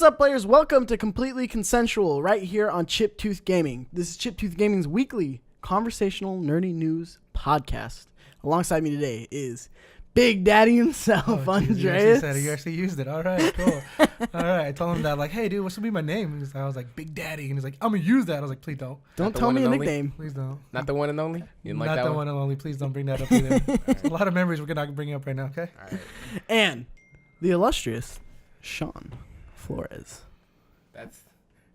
What's up, players? Welcome to Completely Consensual right here on Chip Tooth Gaming. This is Chip Tooth Gaming's weekly conversational nerdy news podcast. Alongside me today is Big Daddy himself, Andres. You actually used it. All right, cool. All right, I told him that, like, hey, dude, what should be my name? I was like, Big Daddy. And he's like, I'm going to use that. I was like, please don't. Don't tell me a nickname. Please don't. Not the one and only? You didn't like that Not the one and only. Please don't bring that up either. There's a lot of memories we're not bringing up right now, okay? All right. And the illustrious Shawn Flowers.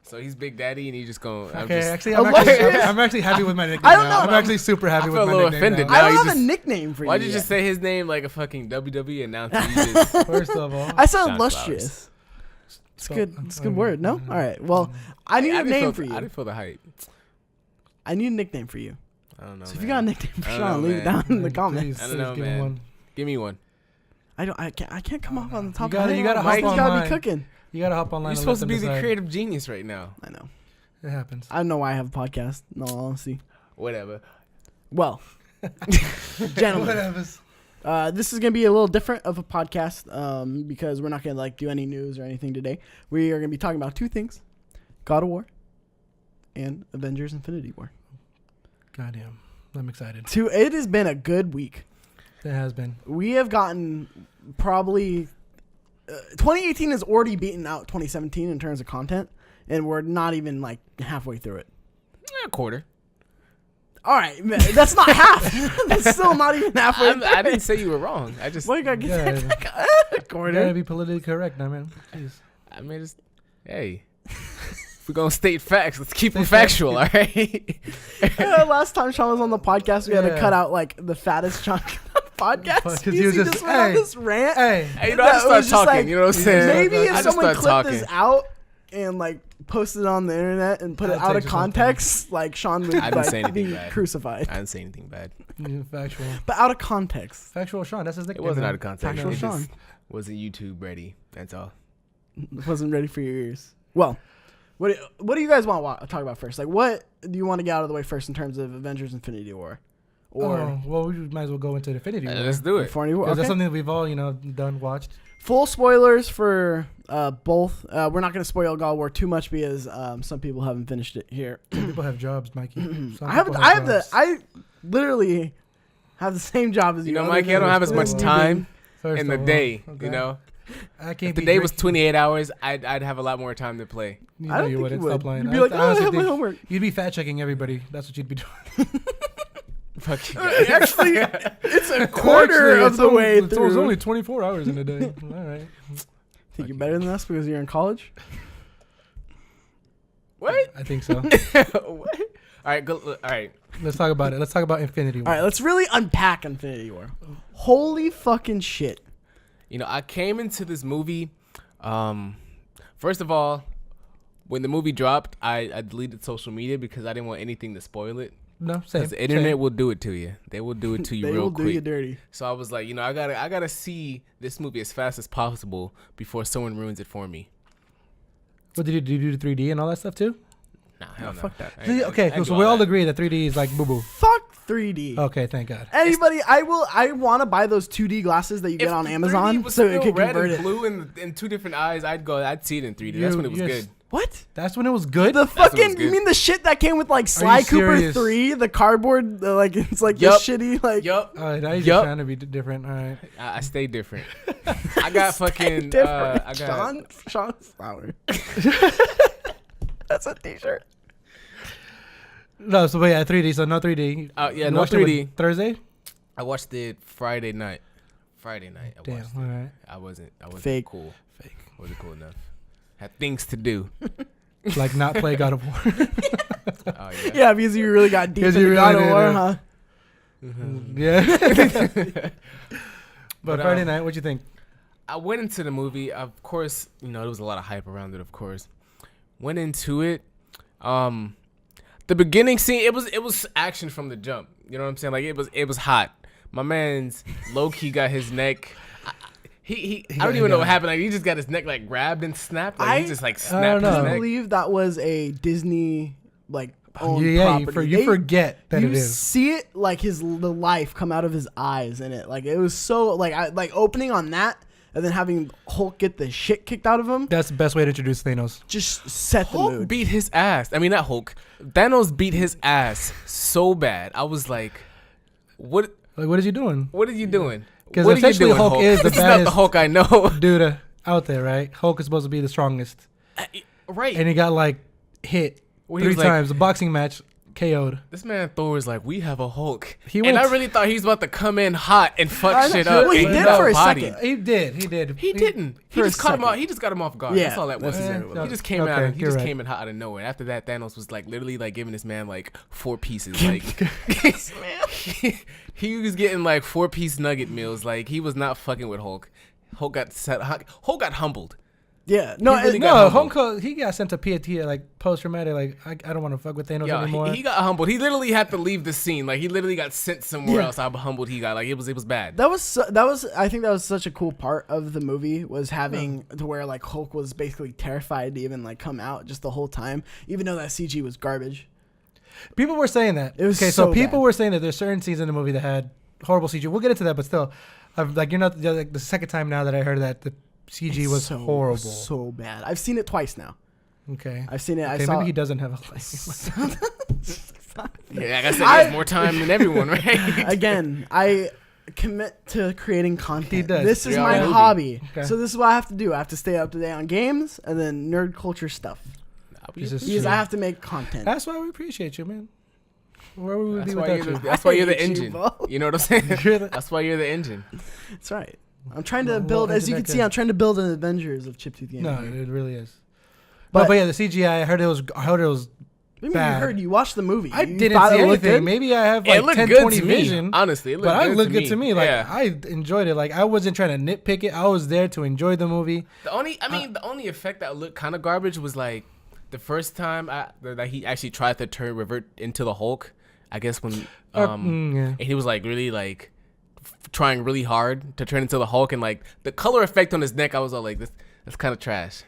So he's Big Daddy, and you just going. Actually, I'm actually happy with my nickname. I don't know. I'm actually super happy with my nickname. I feel a little offended now. now. I don't have a nickname for you. Why'd you just say his name like a fucking WWE announcer? You just, First of all, I said Shawn illustrious. It's good. It's a good word. No. All right. Well, I need a name for you. I didn't feel the hype. I need a nickname for you. I don't know. So man. if you got a nickname for I don't Shawn, know, leave it man. down in the comments. I don't know, man. Give me one. I can't come off on the top. You gotta hop Mike's gotta online. be cooking. You gotta hop online. You're supposed to be the creative genius right now. I know. It happens. I don't know why I have a podcast. In all honesty. Whatever. Well, gentlemen, this is gonna be a little different of a podcast because we're not gonna like do any news or anything today. We are gonna be talking about two things: God of War and Avengers: Infinity War. Goddamn, I'm excited. It has been a good week. It has been. We have gotten probably 2018 has already beaten out 2017 in terms of content, and we're not even like halfway through it. A quarter. All right, man, that's not half. That's still not even halfway. I didn't say you were wrong. I just. What you gotta get You quarter? gotta be politically correct now, man. Jeez. I mean, just. Hey. If we're gonna state facts, let's keep them factual, all right? Last time Shawn was on the podcast, we had to cut out like the fattest chunk of the podcast. Because He he was just went on this rant. Hey, Hey, I just That was start just talking. like, You know what I'm saying? Maybe I if just someone start clipped talking. this out and like posted it on the internet and put it I'll out take of just one context, like Shawn would I didn't say like, anything be bad. crucified. I didn't say anything bad. factual. But out of context. Factual Shawn, that's his It nickname. wasn't man. out of context. Factual It Shawn. just wasn't YouTube ready. That's all. Wasn't ready for your ears. Well, what do you guys want to talk about first? Like, what do you want to get out of the way first in terms of Avengers: Infinity War? Or well, we might as well go into Infinity War. Let's do it. Infinity War? Because Okay. that's something that we've all, watched. Full spoilers for both. We're not going to spoil God of War too much because some people haven't finished it here. Some people have jobs, Mikey. I literally have the same job as you. You know, other Mikey, I than don't have as much sleeping. time First in the of all, day. okay. You know, I can't if the be day was drinking- 28 hours, I'd have a lot more time to play. You I know don't you think wouldn't. you Stop would. playing. You'd be like, I oh, I honestly have my think homework. You'd be fat checking everybody. That's what you'd be doing. Fuck you guys. Actually, it's a quarter Actually, of the way It's through. only 24 hours in a day. All right. Think you're better than us because you're in college? What? I think so. What? All right, go. All right. Let's talk about it. Let's talk about Infinity War. All right, let's really unpack Infinity War. Holy fucking shit. You know, I came into this movie. First of all, when the movie dropped, I deleted social media because I didn't want anything to spoil it. No, same. Because the internet will do it to you. They will do it to you They real will quick. do you dirty. So I was like, I gotta see this movie as fast as possible before someone ruins it for me. What did you do? Did you do 3D and all that stuff too? Nah, hell no. fuck that. I ain't- Okay, I ain't cool. do So all we all that. agree that 3D is like boo boo. Fuck 3D. Okay, thank God. Anybody, I want to buy those 2D glasses that you get If on the 3D Amazon was so it still could red convert and it. blue in two different eyes, I'd see it in 3D. That's when it was good. What? That's when it was good. The when it was fucking, you good. mean the shit that came with like Sly Cooper serious? 3, the cardboard, like it's like Yup. this shitty like. Yup. All right, now you're just Yup. trying to be different. All right. I stay different. I got fucking. Different. I got. Shawn Flowers. That's a t-shirt. No, so but yeah, 3D. So no 3D. Yeah, You no watched it, what, 3D. Thursday. I watched it Friday night. I Damn. watched All it. right. I wasn't Fake. cool. Wasn't cool enough. Had things to do. Like not play God of War. Oh yeah. Yeah, because you really got deep Because into you God really of War, did, huh? Yeah. But But, Friday night, what'd you think? I went into the movie. Of course, there was a lot of hype around it. Of course, went into it. The beginning scene, it was action from the jump. You know what I'm saying? Like it was hot. My man's low key got his neck. I don't even know what happened. Like he just got his neck like grabbed and snapped. Like he just like snapped his I neck. believe that was a Disney like owned Yeah, property. you forget that you it is. see it like the life come out of his eyes in it. Like it was so like opening on that. and then having Hulk get the shit kicked out of him. That's the best way to introduce Thanos. Just set the Hulk mood. beat his ass. I mean, not Hulk. Thanos beat his ass so bad. I was like, what? Like, what is he doing? What are you doing? Because What are you essentially doing, Hulk is the This is not the baddest Hulk I know. dude out there, right? Hulk is supposed to be the strongest. Right. And he got like hit Well, he 3 was like- times. A boxing match, KO'd. This man Thor was like, we have a Hulk. He And went- I really thought he was about to come in hot and I fuck know. shit up. Well, he and did got for a bodied. second. He did. He didn't. He For a just caught him second. off. He just got him off guard. Yeah, That's all that was. that's exactly He just came okay, out. He you're just right. came in hot out of nowhere. After that, Thanos was like literally like giving this man like 4 pieces. Like he was getting like 4-piece nugget meals. Like he was not fucking with Hulk. Hulk got humbled. Yeah. No, He really it- got No, humbled. he got sent to PAT, like post-traumatic. Like, I don't want to fuck with Thanos Yo, anymore. he got humbled. He literally had to leave the scene. Like he literally got sent somewhere Yeah. else. How humbled he got. Like it was bad. that was I think that was such a cool part of the movie, was having to where like Hulk was basically terrified to even like come out just the whole time, even though that CG was garbage. People were saying that. It was okay. so So people bad. were saying that there's certain scenes in the movie that had horrible CG. We'll get into that, but still, like you're not like the second time now that I heard that the CG It's was so, horrible. so bad. I've seen it twice now. Okay. I've seen it. I Okay, saw. maybe he doesn't have a life. Yeah, like I said, he has more time than everyone, right? Again, I commit to creating content. He does. This is 3 my hour movie. hobby. Okay. So this is what I have to do. I have to stay up to date on games and then nerd culture stuff. This is Because true. I have to make content. That's why we appreciate you, man. Where would we That's be why, without you? that's why you're the I hate you, engine. bro. You know what I'm saying? You're the- That's why you're the engine. That's right. I'm trying to Well, build, well, as you can into see, that I'm trying to build an Avengers of Chip Tooth Gaming. No, here. it really is. But- But yeah, the CGI. I heard it was. Maybe bad. you heard, you watched the movie. I You didn't thought see it looked anything. good? Maybe I have It like looked 10, good 20 to me. vision. Honestly, it looked But I good looked to good to me. Like Yeah. I enjoyed it. Like I wasn't trying to nitpick it. I was there to enjoy the movie. The only effect that looked kind of garbage was like the first time that he actually tried to revert into the Hulk. I guess when Yeah. and he was like really like trying really hard to turn into the Hulk, and like the color effect on his neck, I was all like, that's kind of trash.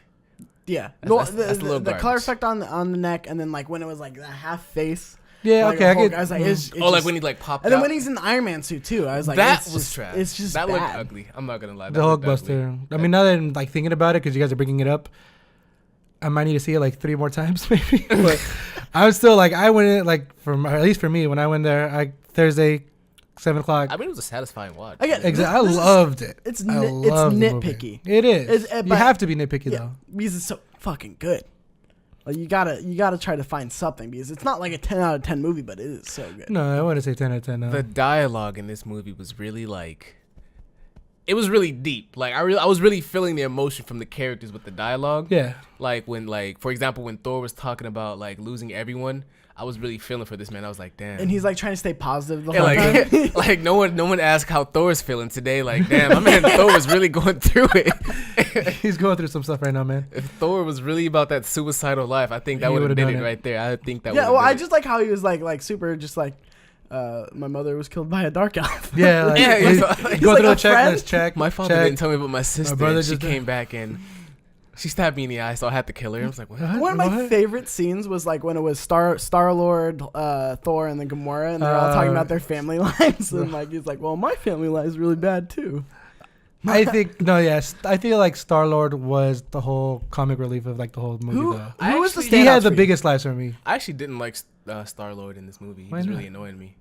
Yeah. That's- No, that's a little the color garbage. effect on the neck, and then like when it was like the half face. Yeah, like, okay, I Hulk, get. I was like, it's Oh, like just- when he like popped And then out. when he's in the Iron Man suit too, I was like, that it's was just, trash. It's just that bad. looked ugly. I'm not gonna lie. The That looked Hulkbuster. ugly. I mean, now that I'm like thinking about it, because you guys are bringing it up, I might need to see it like 3 more times, maybe. But I'm still like, I went in like at least for me when I went there, Thursday, 7:00. I mean, it was a satisfying watch. Again, Exactly. I this is- loved it. It's I it's loved the movie. nitpicky. It is. It's- You but- have to be nitpicky Yeah, though. because it's so fucking good. Like you gotta try to find something, because it's not like a 10 out of 10 movie, but it is so good. No, I wouldn't say 10 out of 10. No. The dialogue in this movie was really like, it was really deep. Like I was really feeling the emotion from the characters with the dialogue. Yeah. Like when, like for example, when Thor was talking about like losing everyone, I was really feeling for this man. I was like, damn. And he's like trying to stay positive the Yeah, whole like, time. like no one asked how Thor's feeling today. Like, damn, my man Thor was really going through it. He's going through some stuff right now, man. If Thor was really about that suicidal life, I think that He would have would've did done it it. right there. I think that. Yeah, would've well, did I it. just like how he was like super, just like, my mother was killed by a dark elf. Yeah, like, Yeah, he's, yeah. go He's through like a a friend. checklist. Check. My father check. didn't tell me about my sister. brother And she just- came back and she stabbed me in the eye, so I had to kill her. I was like, what? What? One of my What? favorite scenes was like when it was Star-Lord, Thor, and then Gamora, and they're all talking about their family lives, and like he's like, "Well, my family life is really bad too." I think no, yes. I feel like Star-Lord was the whole comic relief of like the whole movie. Who though. who was the actually- He standout had the for you? biggest lives for me. I actually didn't like Star-Lord in this movie. He Why was not? really annoying me.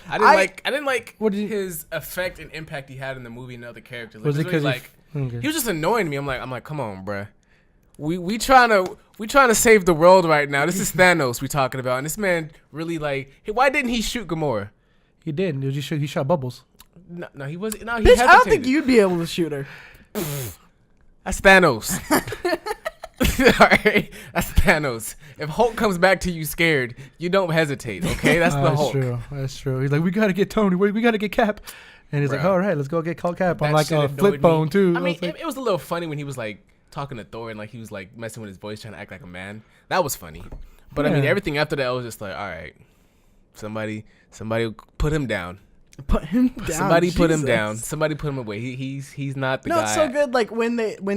I I- didn't like What did you- his effect and impact he had in the movie and other characters. Like, Was it really because like okay. he was just annoying me. I'm like, come on, bruh. We trying to save the world right now. This is Thanos we talking about, and this man really like. Hey, why didn't he shoot Gamora? He did. He shot bubbles. No, he wasn't. No, he Bitch, I don't think hesitated. you'd be able to shoot her. That's Thanos. All right, that's Thanos. If Hulk comes back to you scared, you don't hesitate. Okay, that's the Hulk. True. That's true. He's like, we gotta get Tony. We gotta get Cap. And he's like, Bruh. all right, let's go get Cap on That like shit a annoyed flip me. phone too. I mean, was like, it was a little funny when he was like talking to Thor and like he was like messing with his voice, trying to act like a man. That was funny. But I mean, Yeah. everything after that was just like, all right, somebody put him down. Put him down. Somebody put him Jesus. down. Somebody put him away. He's not the No, guy. it's so good. Like when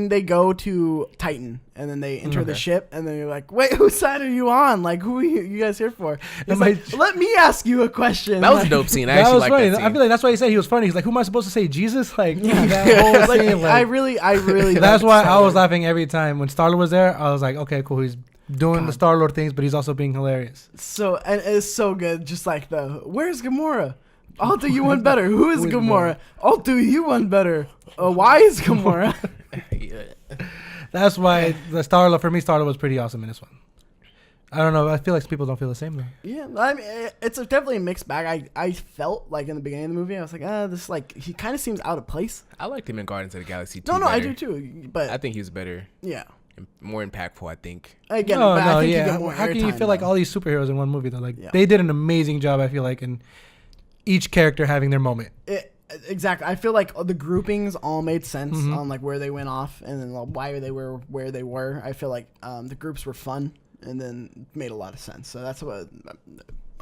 they go to Titan and then they enter the ship and then you're like, wait, whose side are you on? Like, who are you guys here for? It's like, let me ask you a question. That was like, a dope scene. I That actually was like funny. that scene. I feel like that's why he said he was funny. He's like, who am I supposed to say? Jesus? Like, Yeah. that whole Like, scene. Like, I really. that's why I was like, laughing every time when Star-Lord was there. I was like, okay, cool. He's doing the Star-Lord things, but he's also being hilarious. So and it's so good. Just like where's Gamora? I'll do you one better. Who is Gamora? I'll do you one better. Why is Gamora? That's why the Star-Lord, for me, Star-Lord was pretty awesome in this one. I don't know. I feel like people don't feel the same though. Yeah, I mean, it's definitely a mixed bag. I felt like in the beginning of the movie, I was like, this like he kind of seems out of place. I liked him in Guardians of the Galaxy too. No, better. I do too. But I think he was better, yeah, more impactful. I think. again, No, but no, I think yeah. you get more How can you airtime, feel like though. all these superheroes in one movie though? Like Yeah. they did an amazing job. I feel like in each character having their moment. Exactly. I feel like the groupings all made sense on like where they went off and then why they were where they were. I feel like the groups were fun and then made a lot of sense. So that's what,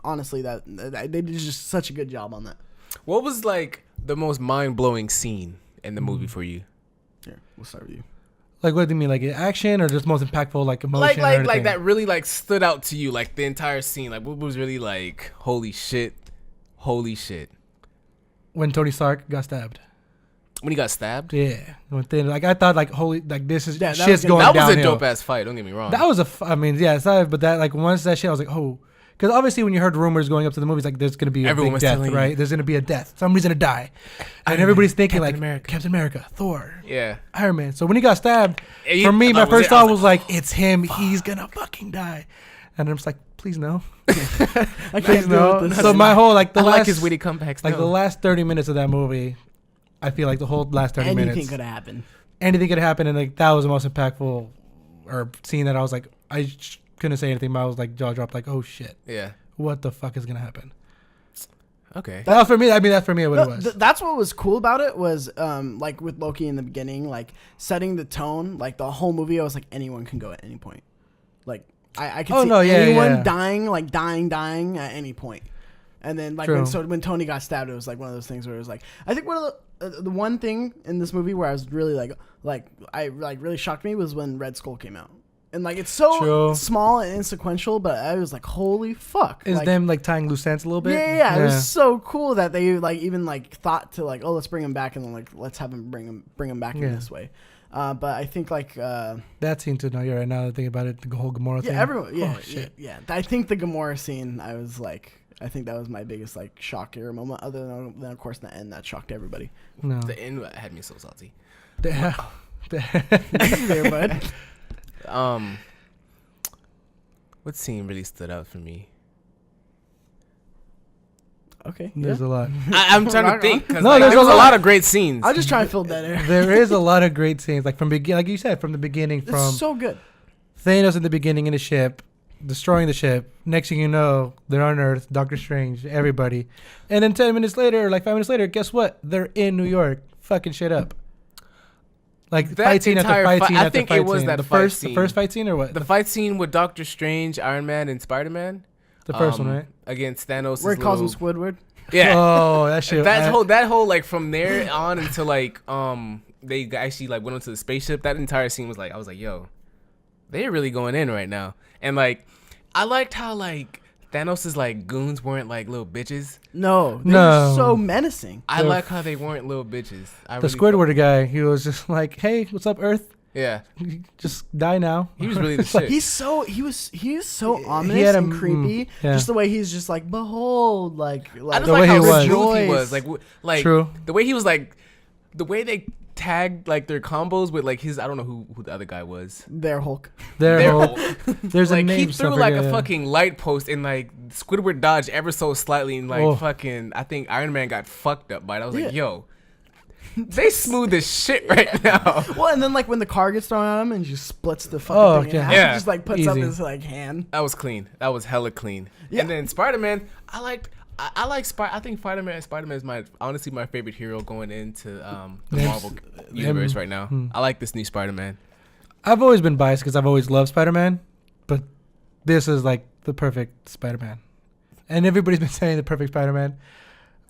honestly, that they did just such a good job on that. What was like the most mind blowing scene in the movie for you? Here, we'll start with you. Like what do you mean? Like action or just most impactful? Like emotion? Like that really like stood out to you, like the entire scene. Like what was really like holy shit. When Tony Stark got stabbed. When he got stabbed. Yeah. Like I thought like holy like this is Yeah, that shit's was going That was downhill. a dope ass fight. Don't get me wrong. That was I mean, yeah, it's not, but that like once that shit, I was like, oh, because obviously when you heard rumors going up to the movies, like there's gonna be a Everyone big was death, telling you. right? There's gonna be a death. Somebody's gonna die, and everybody's thinking Captain like America. Captain America, Thor, yeah. Iron Man. So when he got stabbed, Yeah, for me, that my was first it. I thought was was like, it's him. He's gonna fucking die, and I'm just like, please no, I please can't no. do this. So my whole like the I last like his witty comebacks. like the last 30 minutes of that movie, I feel like the whole last 30 Anything minutes, could happen. anything could happen, and like that was the most impactful or scene that I was like, I couldn't say anything, but I was like jaw dropped, like, oh shit, Yeah. what the fuck is gonna happen? Okay. That was for me. I mean, that's for me what it was. That's what was cool about it was like with Loki in the beginning, like setting the tone. Like the whole movie, I was like, anyone can go at any point. Like I could see anyone dying at any point. And then like when Tony got stabbed, it was like one of those things where it was like, I think one of the one thing in this movie where I was really really shocked me was when Red Skull came out. And like it's so small and insequential, but I was like, holy fuck. Is like, them like tying loose ends a little bit? Yeah, it was so cool that they like even like thought to like, oh, let's bring him back, and then like let's have him bring him back in this way. But I think like that scene too. No, you're right. Now that I think about it, the whole Gamora thing. Everyone, Oh, shit. yeah. I think the Gamora scene, I was like, I think that was my biggest like shock era moment. Other than of course the end that shocked everybody. No, The end had me so salty. There, bud. What scene really stood out for me? Okay, there's a lot. I'm trying to think because No, there there's was a a lot. lot of great scenes. I'm just trying to fill that air. There is a lot of great scenes, like from like you said, from the beginning, from It's so good. Thanos in the beginning in the ship, destroying the ship. Next thing you know, they're on Earth. Doctor Strange, everybody, and then 10 minutes later, like 5 minutes later, guess what? They're in New York, fucking shit up. Like That fight scene after entire fight fi- scene I after think fight it was scene. that the fight first scene. the first fight scene or what? The fight scene with Doctor Strange, Iron Man, and Spider-Man. The first one, right? Against Thanos. Where he calls him Squidward. Yeah. Oh, that shit. That whole like from there on until like they actually like went onto the spaceship. That entire scene was like, I was like, yo, they're really going in right now. And like I liked how like Thanos' like goons weren't like little bitches. No, they were so menacing. I like how they weren't little bitches. The Squidward guy, he was just like, "Hey, what's up, Earth? Yeah, Just die now." he was really the shit. He is so ominous had and creepy. yeah. Just the way he's just like, behold, like I just The like way how he was. smooth he was. Like True. the way he was like, the way they tagged like their combos with like his. I don't know who the other guy was. their Hulk. Their whole, whole- there's like a name. he threw like a fucking light post and like Squidward dodged ever so slightly and like fucking I think Iron Man got fucked up by it. I was like, yo, they smooth as shit right now. Well, and then like when the car gets thrown at him and just splits the fucking thing in half, Yeah. he just like puts up Easy. his like hand. That was clean. That was hella clean. Yeah. And then Spider-Man, I think Spider-Man is my honestly my favorite hero going into the Marvel universe right now. I like this new Spider-Man. I've always been biased because I've always loved Spider-Man, but this is like the perfect Spider-Man, and everybody's been saying the perfect Spider-Man.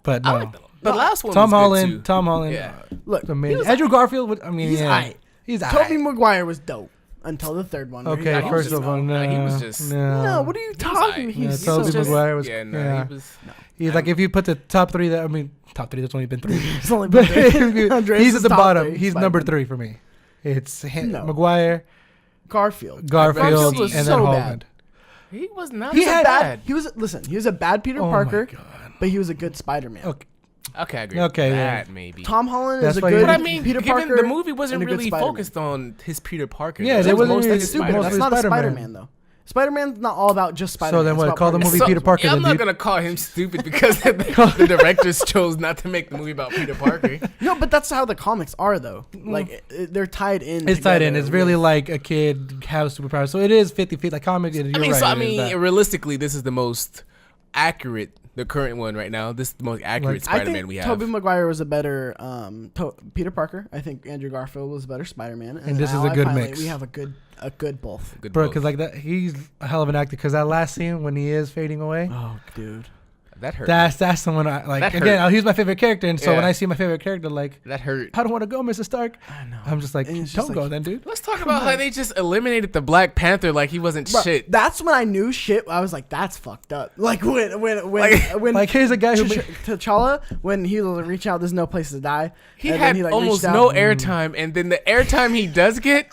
But I no. like the last one. Tom was Holland. Good too. Tom Holland. Yeah. Look, Amazing. Andrew Garfield. he's aight. He's Tobey aight. Maguire was dope until the third one. where he Okay, got first all of all, snow. no. He was just- No, what are you talking? aight. Yeah, He's Tobey so Maguire was. Yeah, no, yeah. he was. He's like, if you put the top three, top three. That's only been three. It's only But been if you- Andres he's is at the top bottom. three. He's Spider-Man. number 3 for me. It's No. Maguire, Garfield. Garfield, was and so then bad. Holland. He was not. He so had bad. He was listen. He was a bad Peter Oh Parker, my god. but he was a good Spider-Man. Okay. Okay, I agree. Okay, with yeah. that maybe. Tom Holland That's is a why good you- But I mean, Peter given Parker. the movie wasn't and a good really Spider-Man. focused on his Peter Parker. Yeah, though. they It was wasn't mostly really- That's Spider-Man. stupid. That's not a Spider-Man. Spider-Man though. Spider-Man's not all about just Spider-Man. then It's what, about call the Parker. movie Peter Parker Yeah, I'm then, not dude. gonna call him stupid because the directors chose not to make the movie about Peter Parker. No, but that's how the comics are though. Like they're tied in. It's tied in. together It's really with- like a kid has superpowers. So it is 50-50. Like comic. You're I mean, right. so I it is mean, that. realistically, this is the most accurate. The current one right now. This is the most accurate I Spider-Man think we have. Tobey Maguire was a better Peter Parker. I think Andrew Garfield was a better Spider-Man. And this is now a good finally- mix. We have a good both. Good Bro, both. because like that, he's a hell of an actor. Because that last scene when he is fading away, Oh, dude. that hurt. that's the one I like. That Again, hurt. he's my favorite character, and so when Yeah. I see my favorite character, like, That hurt. I don't want to go, Mr. Stark. I know. I'm just like, And it's don't just go like- then, dude. Let's talk about how they just eliminated the Black Panther like he wasn't Bro, shit. That's when I knew shit. I was like, "That's fucked up." Like when Like here's a guy who. T'Challa when he was reaching out, there's no place to die. He and had then he, like, almost reached no out. airtime, and then the airtime he does get,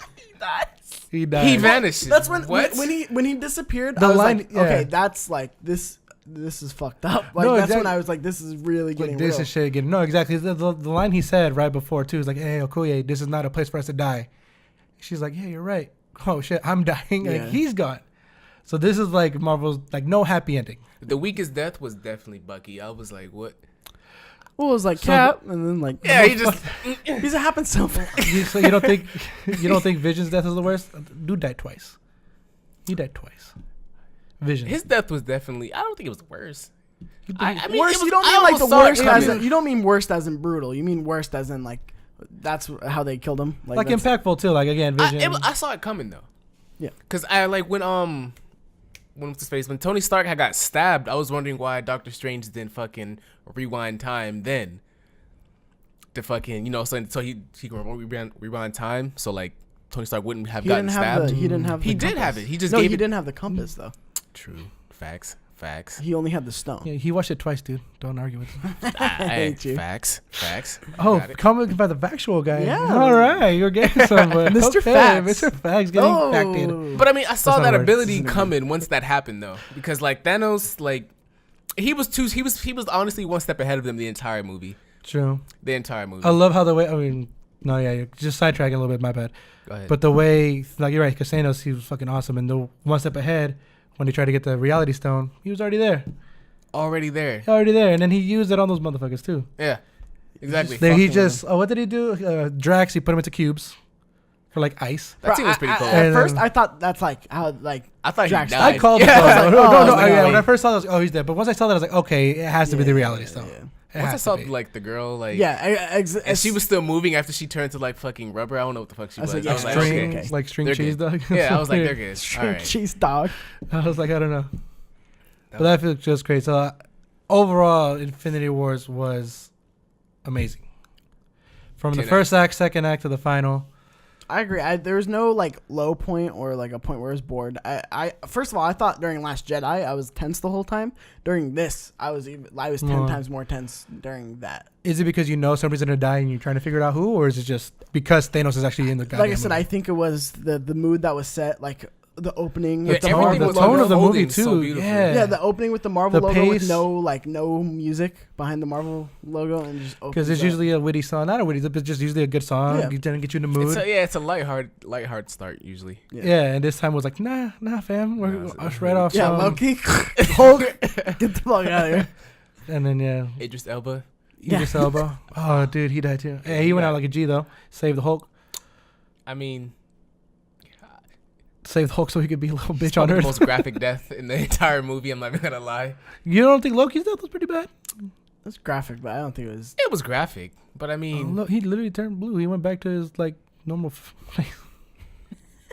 He died. he vanishes. That's when what? when he disappeared. The I was line- like, yeah. okay, that's like this is fucked up. Like No, that's when exactly. I was like, this is really Like, getting this real. is shit again. No, exactly. The line he said right before too is like, "Hey, Okoye, this is not a place for us to die." She's like, "Yeah, you're right." Oh shit, I'm dying. Yeah. Like he's gone. So this is like Marvel's like no happy ending. The weakest death was definitely Bucky. I was like, what? Well, it was like So- Cap, and then like Yeah, he just. because it happens so fast. So you don't think Vision's death is the worst? Dude died twice. He died twice. Vision. His death was definitely. I don't think it was worse. I mean, Worst, it was, you don't I mean like the almost saw it worst as coming. in, you don't mean worst as in brutal. You mean worst as in like that's how they killed him. like that's- impactful too. Like again, Vision. I saw it coming though. Yeah. Cause I like when what's his face when Tony Stark had got stabbed. I was wondering why Doctor Strange didn't fucking rewind time then. To fucking so he can rewind time. So like Tony Stark wouldn't have He gotten didn't have stabbed. he didn't have. He the did compass. have it. He just no, gave he it. didn't have the compass though. True. Facts. He only had the stone. Yeah, he watched it twice, dude. Don't argue with him. hate you. Facts. Oh, Got it. comment by the factual guy. Yeah. All right, you're getting somewhere. Mr. Okay, Facts. Mr. Facts getting facted. But I mean, I saw That's that how it works. ability coming once that happened, though, because like Thanos, like he was honestly one step ahead of them the entire movie. True. The entire movie. I love how the way. I mean, no, yeah, you're just sidetracking a little bit. My bad. Go ahead. But the way, like you're right, because Thanos, he was fucking awesome, and the one step ahead when he tried to get the Reality Stone, he was already there. Already there. And then he used it on those motherfuckers too. Yeah. Exactly. There he fucking just, what did he do? Drax, he put him into cubes for like ice. That scene was pretty cool. And At first, then- I thought that's like how like I thought Drax he died. died. I called it. Yeah. No, like, no, oh, no, I was like, yeah. oh, When I wait. first saw it, I was like, oh, he's dead. But once I saw that, I was like, okay, it has to be the Reality Stone. Yeah. It Once I has saw to be. like the girl, like And she was still moving after she turned to like fucking rubber. I don't know what the fuck she I was was. like, I was yeah, like, string, okay. okay. like string They're cheese good. dog. Yeah, I was like, they're good. All right. cheese dog. I was like, I don't know. But that feels just great. So overall, Infinity Wars was amazing. From the 10 first act, second act to the final. I agree. There was no like low point or like a point where I was bored. I first of all, I thought during Last Jedi I was tense the whole time. During this, I was 10 times more tense during that. Is it because you know somebody's gonna die and you're trying to figure it out who, or is it just because Thanos is actually in the goddamn Like I said, movie? I think it was the mood that was set, like the opening. Yeah, with everything the was tone of the movie unfolding so too. beautifully. Yeah, the opening with the Marvel The logo with pace. no music behind the Marvel logo and just because opens it's up. usually a witty song, not a witty, it's just usually a good song. Yeah. You didn't get you in the mood. It's a lighthearted start usually. Yeah, and this time was like, nah, fam, we're Nah, it's right off. Yeah, song. Loki, Hulk, get the fuck out of here. And then yeah, Idris Elba. Idris Elba. Oh, dude, he died too. Hey, he went out like a G though. Saved the Hulk. I mean, Saved the Hulk so he could be a little bitch it's on probably the Earth. most graphic death in the entire movie. I'm not even gonna lie. You don't think Loki's death was pretty bad? That's graphic, but I don't think it was. It was graphic, but I Oh, mean, look, he literally turned blue. He went back to his like normal.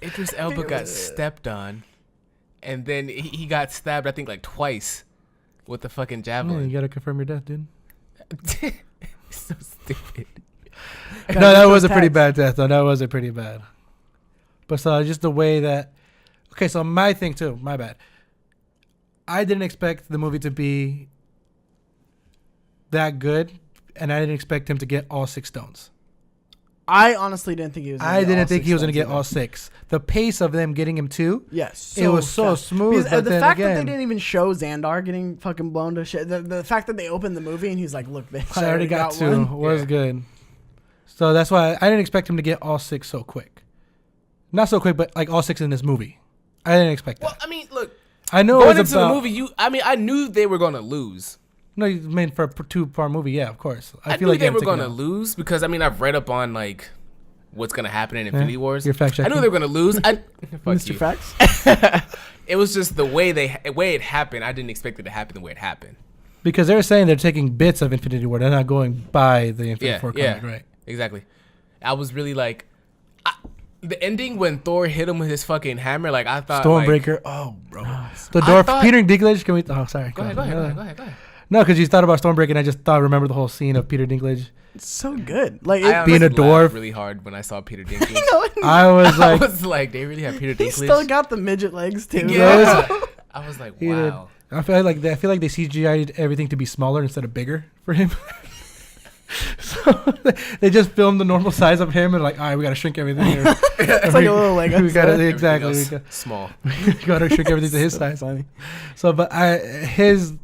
Idris Elba got stepped on, and then he got stabbed. I think like twice with the fucking Yeah, javelin. you gotta confirm your death, dude. So stupid. No, that was a pretty bad death, though. That was a pretty bad. But so just the way that... Okay, so my thing, too. My bad. I didn't expect the movie to be that good, and I didn't expect him to get all 6 stones. I honestly didn't think he was gonna I didn't think he was going to get all 6. The pace of them getting him 2, yes, it was so smooth. Because but the fact that again, they didn't even show Xandar getting fucking blown to shit. The fact that they opened the movie and he's like, "Look, bitch, I already got 2. one." Was good. So that's why I didn't expect him to get all 6 so quick. Not so quick, but like all 6 in this movie. I didn't expect that. Well, I mean, look. I know Going it was into about, the movie, I knew they were going to lose. No, you mean for a 2-part movie? Yeah, of course. I feel knew like they were going to lose because I've read up on like what's going to happen in Infinity Wars. You're fact I checking. knew they were going to lose. Mr. Facts. It was just the way it happened. I didn't expect it to happen the way it happened. Because they're saying they're taking bits of Infinity War. They're not going by the Infinity War comic, right? Exactly. I was really like, the ending when Thor hit him with his fucking hammer. Like I thought, Stormbreaker. Oh, bro. The door. Peter Dinklage. Can we? Oh, sorry. Go ahead. No, because you thought about Stormbreaker, and I just remember the whole scene of Peter Dinklage. It's so good. Like I being a honestly dwarf. laughed really hard when I saw Peter Dinklage. I was like, they really have Peter Dinklage. he still got the midget legs too. Yeah. I was like, He did. wow. I feel like they CGI'd everything to be smaller instead of bigger for him. So they just filmed the normal size of him and like, all right, we gotta shrink everything here. It's like a little Lego. We gotta set. exactly. Small. We gotta shrink everything to his size. Funny. So, but it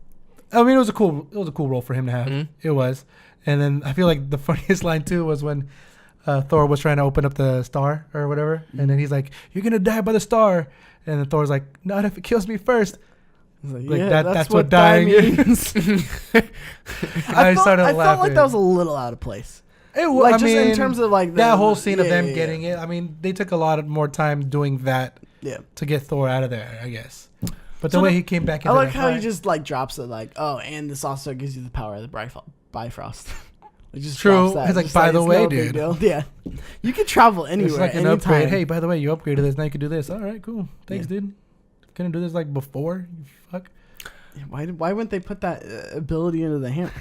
was a cool role for him to have. Mhm. It was, and then I feel like the funniest line too was when Thor was trying to open up the star or whatever, and then he's like, "You're gonna die by the star," and then Thor's like, "Not if it kills me first." Like, That's what dying means. I started I laughing. felt like that was a little out of place. It Like, I just mean, in terms of like that whole scene of them getting it. I mean, they took a lot more time doing that Yeah. to get Thor out of there, I guess. But So the way he came back I into like the how he fight- just like drops it like, oh, and this also gives you the power of the Bifrost. It just True. drops that. It's like, Just by the way, no big dude. deal. Yeah. You can travel anywhere, It's like an anytime. upgrade. Hey, by the way, you upgraded this. Now you can do this. All right, cool. Thanks, dude. Couldn't do this like before. You fuck. Why wouldn't they put that ability into the hammer?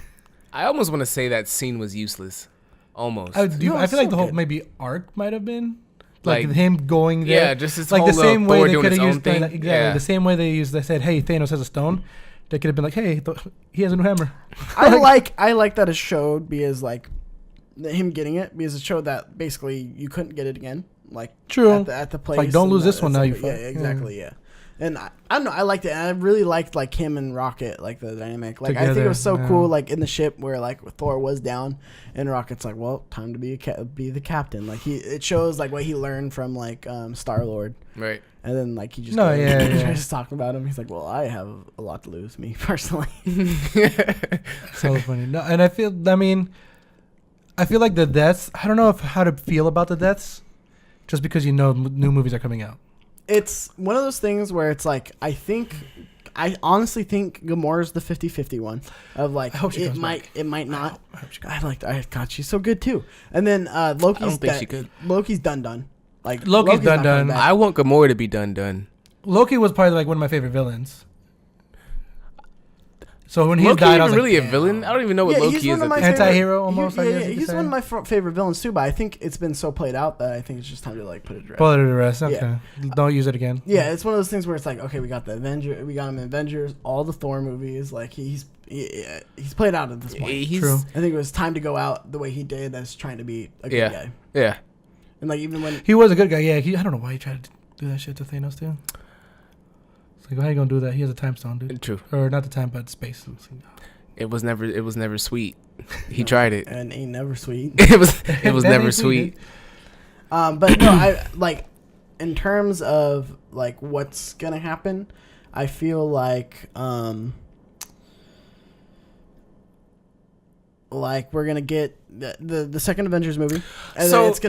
I almost want to say that scene was useless. Almost. I No, feel it's like so the whole good. maybe arc might have been like Like, him going there. yeah, just his like whole the same way Thor they doing could his have own used thing. exactly Yeah. the same way they said, hey, Thanos has a stone. They could have been like, hey, he has a new hammer. I like that it showed because like him getting it because it showed that basically you couldn't get it again. Like True. at the place. Like, don't and lose this one now, you Yeah, fuck. exactly. Yeah. And I don't know. I liked it. And I really liked like him and Rocket, like the dynamic. Like I think it Together, was so yeah. cool. Like in the ship where like Thor was down, and Rocket's like, "Well, time to be the captain." Like it shows like what he learned from like Star-Lord, Right. and then like he just tries talking about him. He's like, "Well, I have a lot to lose, me personally." So funny. No, and I feel like the deaths. I don't know how to feel about the deaths, just because new movies are coming out. It's one of those things where it's like I honestly think Gamora's the 50-50 one of like I hope she it comes might back. it might not. I hope she comes God, she's so good too. And then Loki's I don't think she could. Loki's done. Like Loki's not done. coming back. I want Gamora to be done. Loki was probably like one of my favorite villains. So when he Loki died, I even was like, really a damn. villain? I don't even know what Yeah, Loki he's is. one of at my this favorite- point. Anti-hero almost, I guess you could he's say. one of my favorite villains too. But I think it's been so played out that I think it's just time to like put it to rest. Pull it to the rest. Okay. Yeah. Don't use it again. Yeah, it's one of those things where it's like, okay, we got him in Avengers, all the Thor movies. Like he's played out at this point. He's, True. I think it was time to go out the way he did as trying to be a good guy. Yeah. And like even when He was a good guy. Yeah. I don't know why he tried to do that shit to Thanos too. It's like, how you gonna do that? He has a time stone, dude. True. Or not the time, but space. It's like, It was never sweet. He tried it. and ain't never sweet. It was That never ain't sweet. But no, I like in terms of like what's gonna happen, I feel like we're gonna get the second Avengers movie, and So- then it's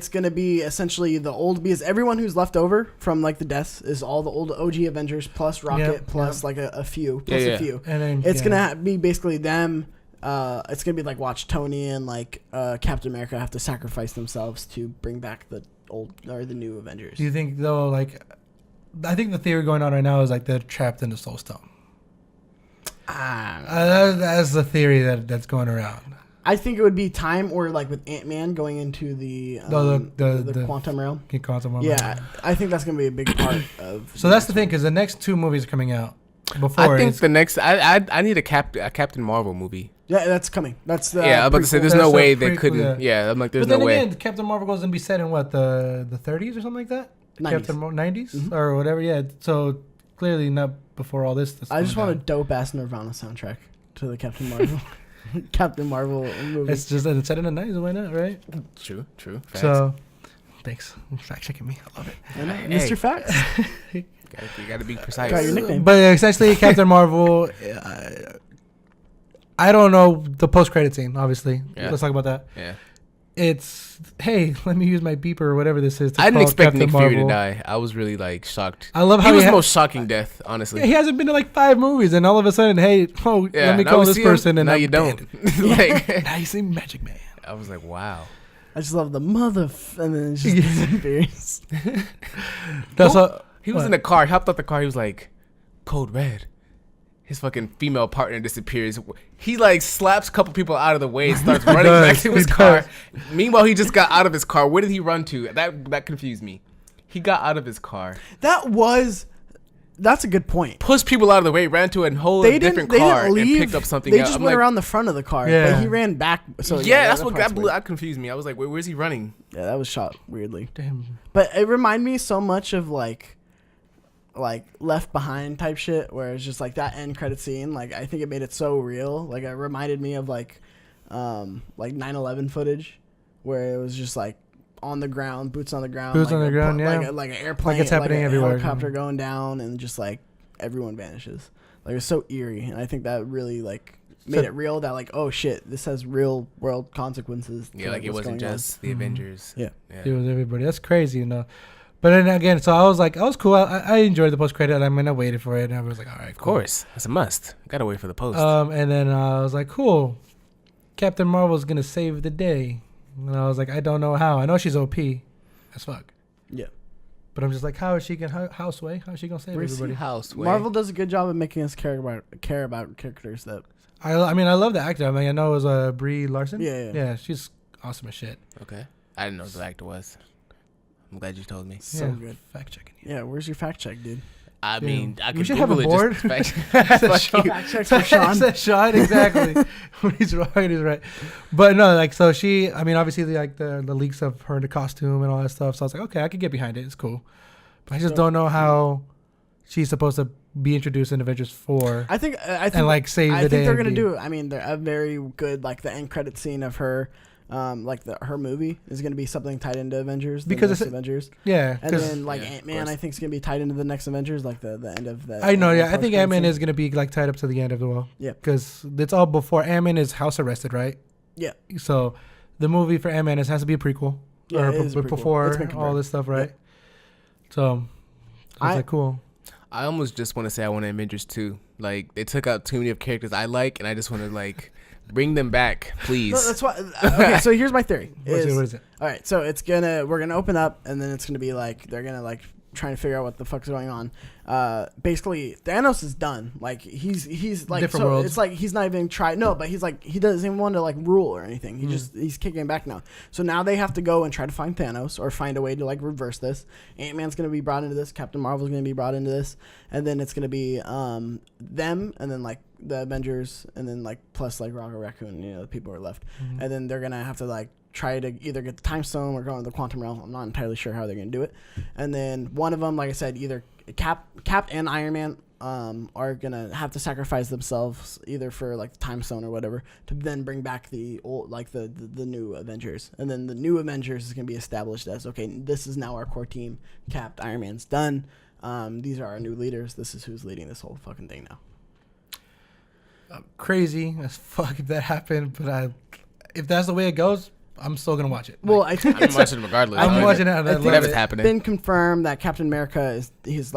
gonna be essentially the old because everyone who's left over from like the deaths is all the old OG Avengers plus Rocket Yep, plus like a few plus Yeah, a few. and then It's gonna be basically them. It's gonna be like watch Tony and like Captain America have to sacrifice themselves to bring back the old or the new Avengers. Do you think though? Like, I think the theory going on right now is like they're trapped in the Soul Stone. That's the theory that's going around. I think it would be time, or like with Ant-Man going into the quantum realm. Quantum realm. Yeah, I think that's gonna be a big part of. So that's the thing, because the next 2 movies are coming out. Before I think the next, I need a Captain Marvel movie. Yeah, that's coming. That's the I'm about to say there's no way they couldn't. Yeah, I'm like there's no way. But then again, Captain Marvel goes and be set in what the 30s or something like that. 90s or whatever. Yeah, so clearly not before all this. I just want a dope ass Nirvana soundtrack to the Captain Marvel. Captain Marvel movie. It's just it's set in the 90s. Why not? Right? True. Facts. So, thanks. Fact checking me. I love it. I know. Mr. Facts. You gotta be precise. Got your nickname. But essentially, Captain Marvel. I don't know the post-credit scene. Obviously, let's talk about that. Yeah. It's let me use my beeper or whatever this is. I didn't expect Nick Fury to die. I was really like shocked. I love how he was the most shocking death, honestly. Yeah, he hasn't been to like 5 movies, and all of a sudden, let me call this person, and now you don't. Like, now you see Magic Man. I was like, wow. I just love the and then it just disappears. He was in the car. He hopped out the car. He was like, "Code Red." His fucking female partner disappears. He like slaps a couple people out of the way and starts running back to his car. Meanwhile, he just got out of his car. Where did he run to? That confused me. He got out of his car. That's a good point. Pushed people out of the way, ran to a whole different car and picked up something else. They just went around the front of the car, but he ran back. So that's what that confused me. I was like, where's he running? Yeah, that was shot weirdly. Damn. But it reminded me so much of like Left Behind type shit, where it's just like that end credit scene. Like I think it made it so real. Like it reminded me of like 9/11 footage, where it was just like on the ground, boots on the ground, like an airplane, like it's happening everywhere, helicopter going down, and just like everyone vanishes. Like it's so eerie, and I think that really like made it real. That like, oh shit, this has real world consequences. Yeah, like it wasn't just the Avengers. Yeah, it was everybody. That's crazy, But then again, so I was cool. I enjoyed the post credit. I mean, I waited for it, and I was like, all right, cool. Of course, that's a must. Gotta wait for the post. And then I was like, cool. Captain Marvel's gonna save the day, and I was like, I don't know how. I know she's OP as fuck. Yeah. But I'm just like, how is she gonna Houseway? How is she gonna save everybody? Houseway. Marvel does a good job of making us care about characters that. I mean, I love the actor. I mean, I know it was Brie Larson. Yeah. She's awesome as shit. Okay, I didn't know who the actor was. I'm glad you told me. So good. Fact checking. Yeah, where's your fact check, dude? I mean, I we could should have a board. Fact check for Shawn. Shawn, exactly. When he's wrong, he's right. But no, like, so she, I mean, obviously, like, the leaks of her in the costume and all that stuff. So I was like, okay, I could get behind it. It's cool. But I just don't know how she's supposed to be introduced in Avengers 4. I think and like save the day. I think they're gonna do it. I mean, they're a very good like the end credit scene of her. Her movie is going to be something tied into Avengers, because it's Avengers. Yeah, and then like Ant-Man, I think is going to be tied into the next Avengers, like the end of that. I know, yeah. I think Ant-Man is going to be like tied up to the end of the world. Yeah, because it's all before Ant-Man is house arrested, right? Yeah. So the movie for Ant-Man has to be a prequel, before all this stuff, right? Yeah. So I was like, cool. I almost just want to say I want Avengers 2. Like they took out too many of characters I like, and I just want to like. Bring them back, please. No, that's why. Okay, so here's my theory. What is it? All right, so we're gonna open up, and then it's gonna be like they're gonna like trying to figure out what the fuck's going on. Basically, Thanos is done. Like he's like different worlds. It's like he's not even trying. No, but he's like he doesn't even want to like rule or anything. He's kicking back now. So now they have to go and try to find Thanos or find a way to like reverse this. Ant-Man's gonna be brought into this. Captain Marvel's gonna be brought into this, and then it's gonna be them, and then like the Avengers, and then like plus like Rocket Raccoon. The people are left, and then they're gonna have to like try to either get the time stone or go into the quantum realm. I'm not entirely sure how they're gonna do it. And then one of them, like I said, either Cap and Iron Man are gonna have to sacrifice themselves either for like the time stone or whatever to then bring back the old like the new Avengers. And then the new Avengers is gonna be established as okay, this is now our core team. Cap, Iron Man's done. These are our new leaders. This is who's leading this whole fucking thing now. Crazy as fuck if that happened, but if that's the way it goes, I'm still gonna watch it. Well, I think I'm watching it regardless. I'm watching it. Whatever's happening. It's been confirmed that Captain America he's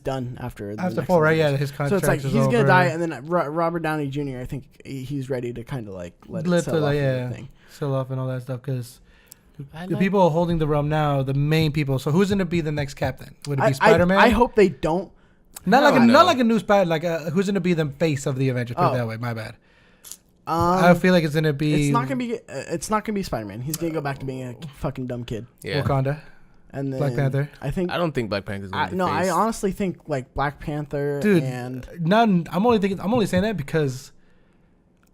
done after 4, right? Yeah, his contract. So it's like he's gonna die, and then Robert Downey Jr. I think he's ready to kind of like let it sell off thing. Sell off and all that stuff because the people holding the realm now, the main people. So who's gonna be the next captain? Would it be Spider-Man? I hope they don't. Not No. like a new spy. Like who's gonna be the face of the Avengers? Put it that way. My bad. I I feel like it's gonna be. It's not gonna be. It's not gonna be Spider-Man. He's gonna go back to being a fucking dumb kid. Yeah. Wakanda. And then Black Panther. I think. I don't think Black Panther's gonna be the I face. honestly think like Black Panther Dude, and I'm only saying that because,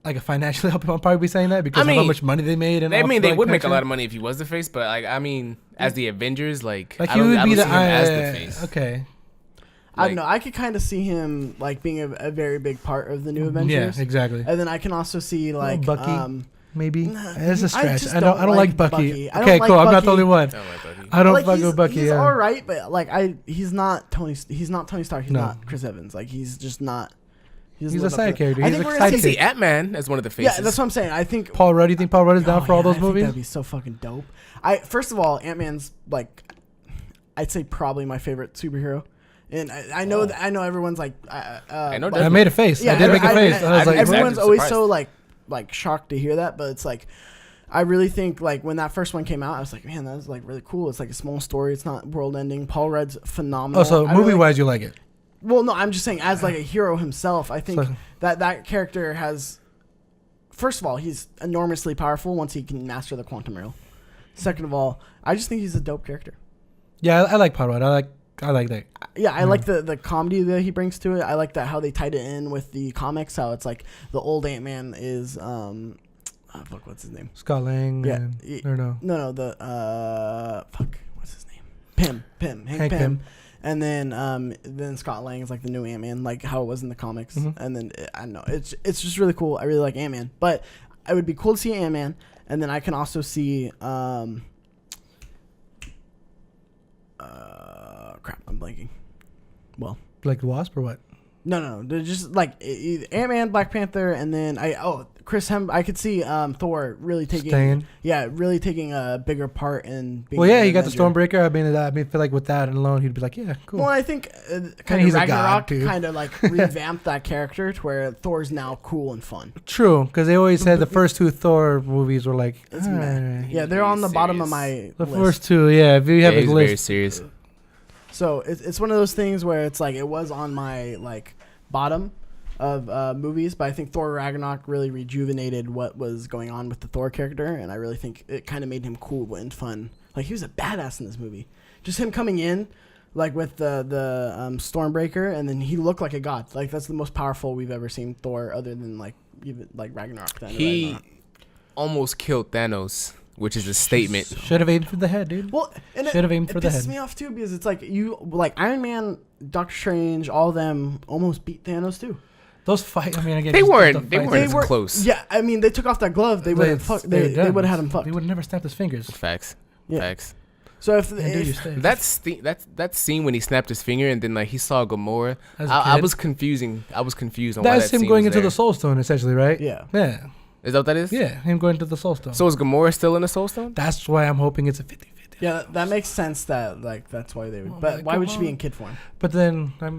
like, financially, I'll probably be saying that because of how much money they made. And I mean, they Black would make a Panther. lot of money if he was the face, but like, I mean, as the Avengers, like Like I he don't, would I be don't the see him as the face. Okay. I don't know. I could kind of see him like being a very big part of the new Avengers. Yeah, exactly. And then I can also see like Bucky. Maybe it's a I stretch. just I don't like Bucky. I don't Okay, like cool. I'm not Bucky. the only one. I don't like Bucky. I don't like, fuck with Bucky. He's Yeah. all right, but like he's not Tony Stark. He's No. not Chris Evans. Like he's just not. He's a side character. I He's think a we're gonna I can sidekick. see Ant-Man as one of the faces. Yeah, that's what I'm saying. I think Paul Rudd. You think Paul Rudd is down for all those I think movies? that'd be so fucking dope. First of all, Ant-Man's like, I'd say probably my favorite superhero. And I know everyone's like, I know like, I made a face. yeah, I did make a face. I was like, everyone's I'm always surprised. so like shocked to hear that, but it's like, I really think like when that first one came out, I was like, man, that was like really cool. It's like a small story. It's not world ending. Paul Rudd's phenomenal. oh, so I movie really- wise, you like it? Well, no, I'm just saying as like a hero himself, I think So- that character has. First of all, he's enormously powerful once he can master the quantum realm. Second of all, I just think he's a dope character. Yeah, I like Paul Rudd. I like that. Yeah, I like the comedy that he brings to it. I like that how they tied it in with the comics. How it's like the old Ant-Man is fuck, what's his name? Scott Lang. Yeah, And, or no. No, the fuck, what's his name? Hank Pym. Pym. And then Scott Lang is like the new Ant-Man, like how it was in the comics. Mhm. And then I don't know, it's just really cool. I really like Ant-Man, but it would be cool to see Ant-Man, and then I can also see crap, I'm blanking. Well, Like the Wasp or what? no, they're just like Ant-Man, Black Panther, and then Chris I could see Thor really taking a bigger part in being Well, yeah, an he got the Avenger. Stormbreaker. I feel like with that alone, he'd be like, yeah, cool. Well, I think And kind he's of a god, Ragnarok too. kind of like revamped that character to where Thor's now cool and fun. True, because they always said the first two Thor movies were like, It's "Alright." meh. Yeah, they're on the bottom of my The list. first two, yeah. If you have a he's very list, serious. So it's one of those things where it's like it was on my like bottom of movies, but I think Thor Ragnarok really rejuvenated what was going on with the Thor character, and I really think it kind of made him cool and fun. Like he was a badass in this movie. Just him coming in, like with the Stormbreaker, and then he looked like a god. Like that's the most powerful we've ever seen Thor, other than like even like Ragnarok. He almost killed Thanos, which is a statement. should have aimed for the head, dude. Well, and Should have aimed for the It pisses head. me off too because it's like Iron Man, Doctor Strange, all of them almost beat Thanos too. Those fight. I mean, again, They just weren't. the They fights. weren't as close. Yeah, I mean they took off that glove, they would have fucked. They would have had him fucked. They would have never snapped his fingers. Facts. Yeah. Facts. So if, And do your stuff. That scene when he snapped his finger and then like he saw Gamora, As a I kid. was confusing. I was confused on why That's that him scene going was into there. the Soul Stone, essentially, right? yeah, Yeah. Is that what that is? Yeah, him going to the Soul Stone. So is Gamora still in the Soul Stone? That's why I'm hoping it's a 50-50. yeah, that makes sense. That like that's why they would. Oh, But like, why would come she be on. in kid form? But then that's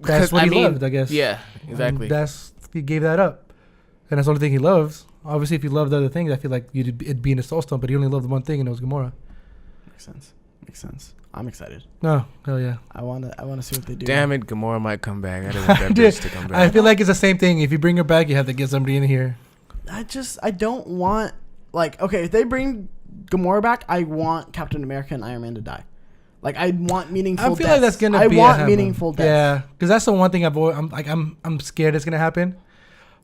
Because, what I he mean, loved, I guess. Yeah, And exactly. he gave that up, and that's the only thing he loves. Obviously, if he loved other things, I feel like it'd be in the Soul Stone. But he only loved the one thing, and it was Gamora. Makes sense. I'm excited. No, hell yeah. I wanna see what they do. Damn it, Gamora might come back. I didn't want that Dude, bitch to come I back. feel like it's the same thing. If you bring her back, you have to get somebody in here. I don't want like okay if they bring Gamora back, I want Captain America and Iron Man to die. Like I want meaningful. I feel like that's gonna I be. want meaningful deaths. Yeah, because that's the one thing I'm scared it's gonna happen.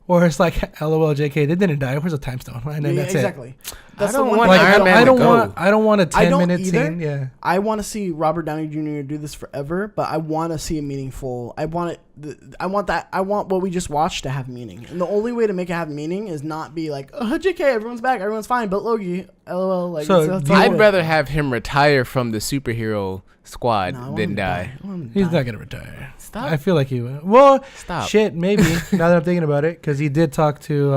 Or it's like, LOL, JK, they didn't die. Where's the time stone? And then Yeah, that's exactly. That's I don't the one want thing Like, Iron Man I to don't go. want. I don't want a I don't 10-minute either. scene. Yeah. I want to see Robert Downey Jr. do this forever, but I want to see a meaningful. I want it. I want what we just watched to have meaning, and the only way to make it have meaning is not be like, oh, JK, everyone's back, everyone's fine, but Loki, LOL. Like, So, it's do you- I'd rather have him retire from the superhero squad No, I want than him to die. I want him to He's die. not gonna retire. Stop. I feel like he will. Well, Stop. shit, maybe. Now that I'm thinking about it, because he did talk to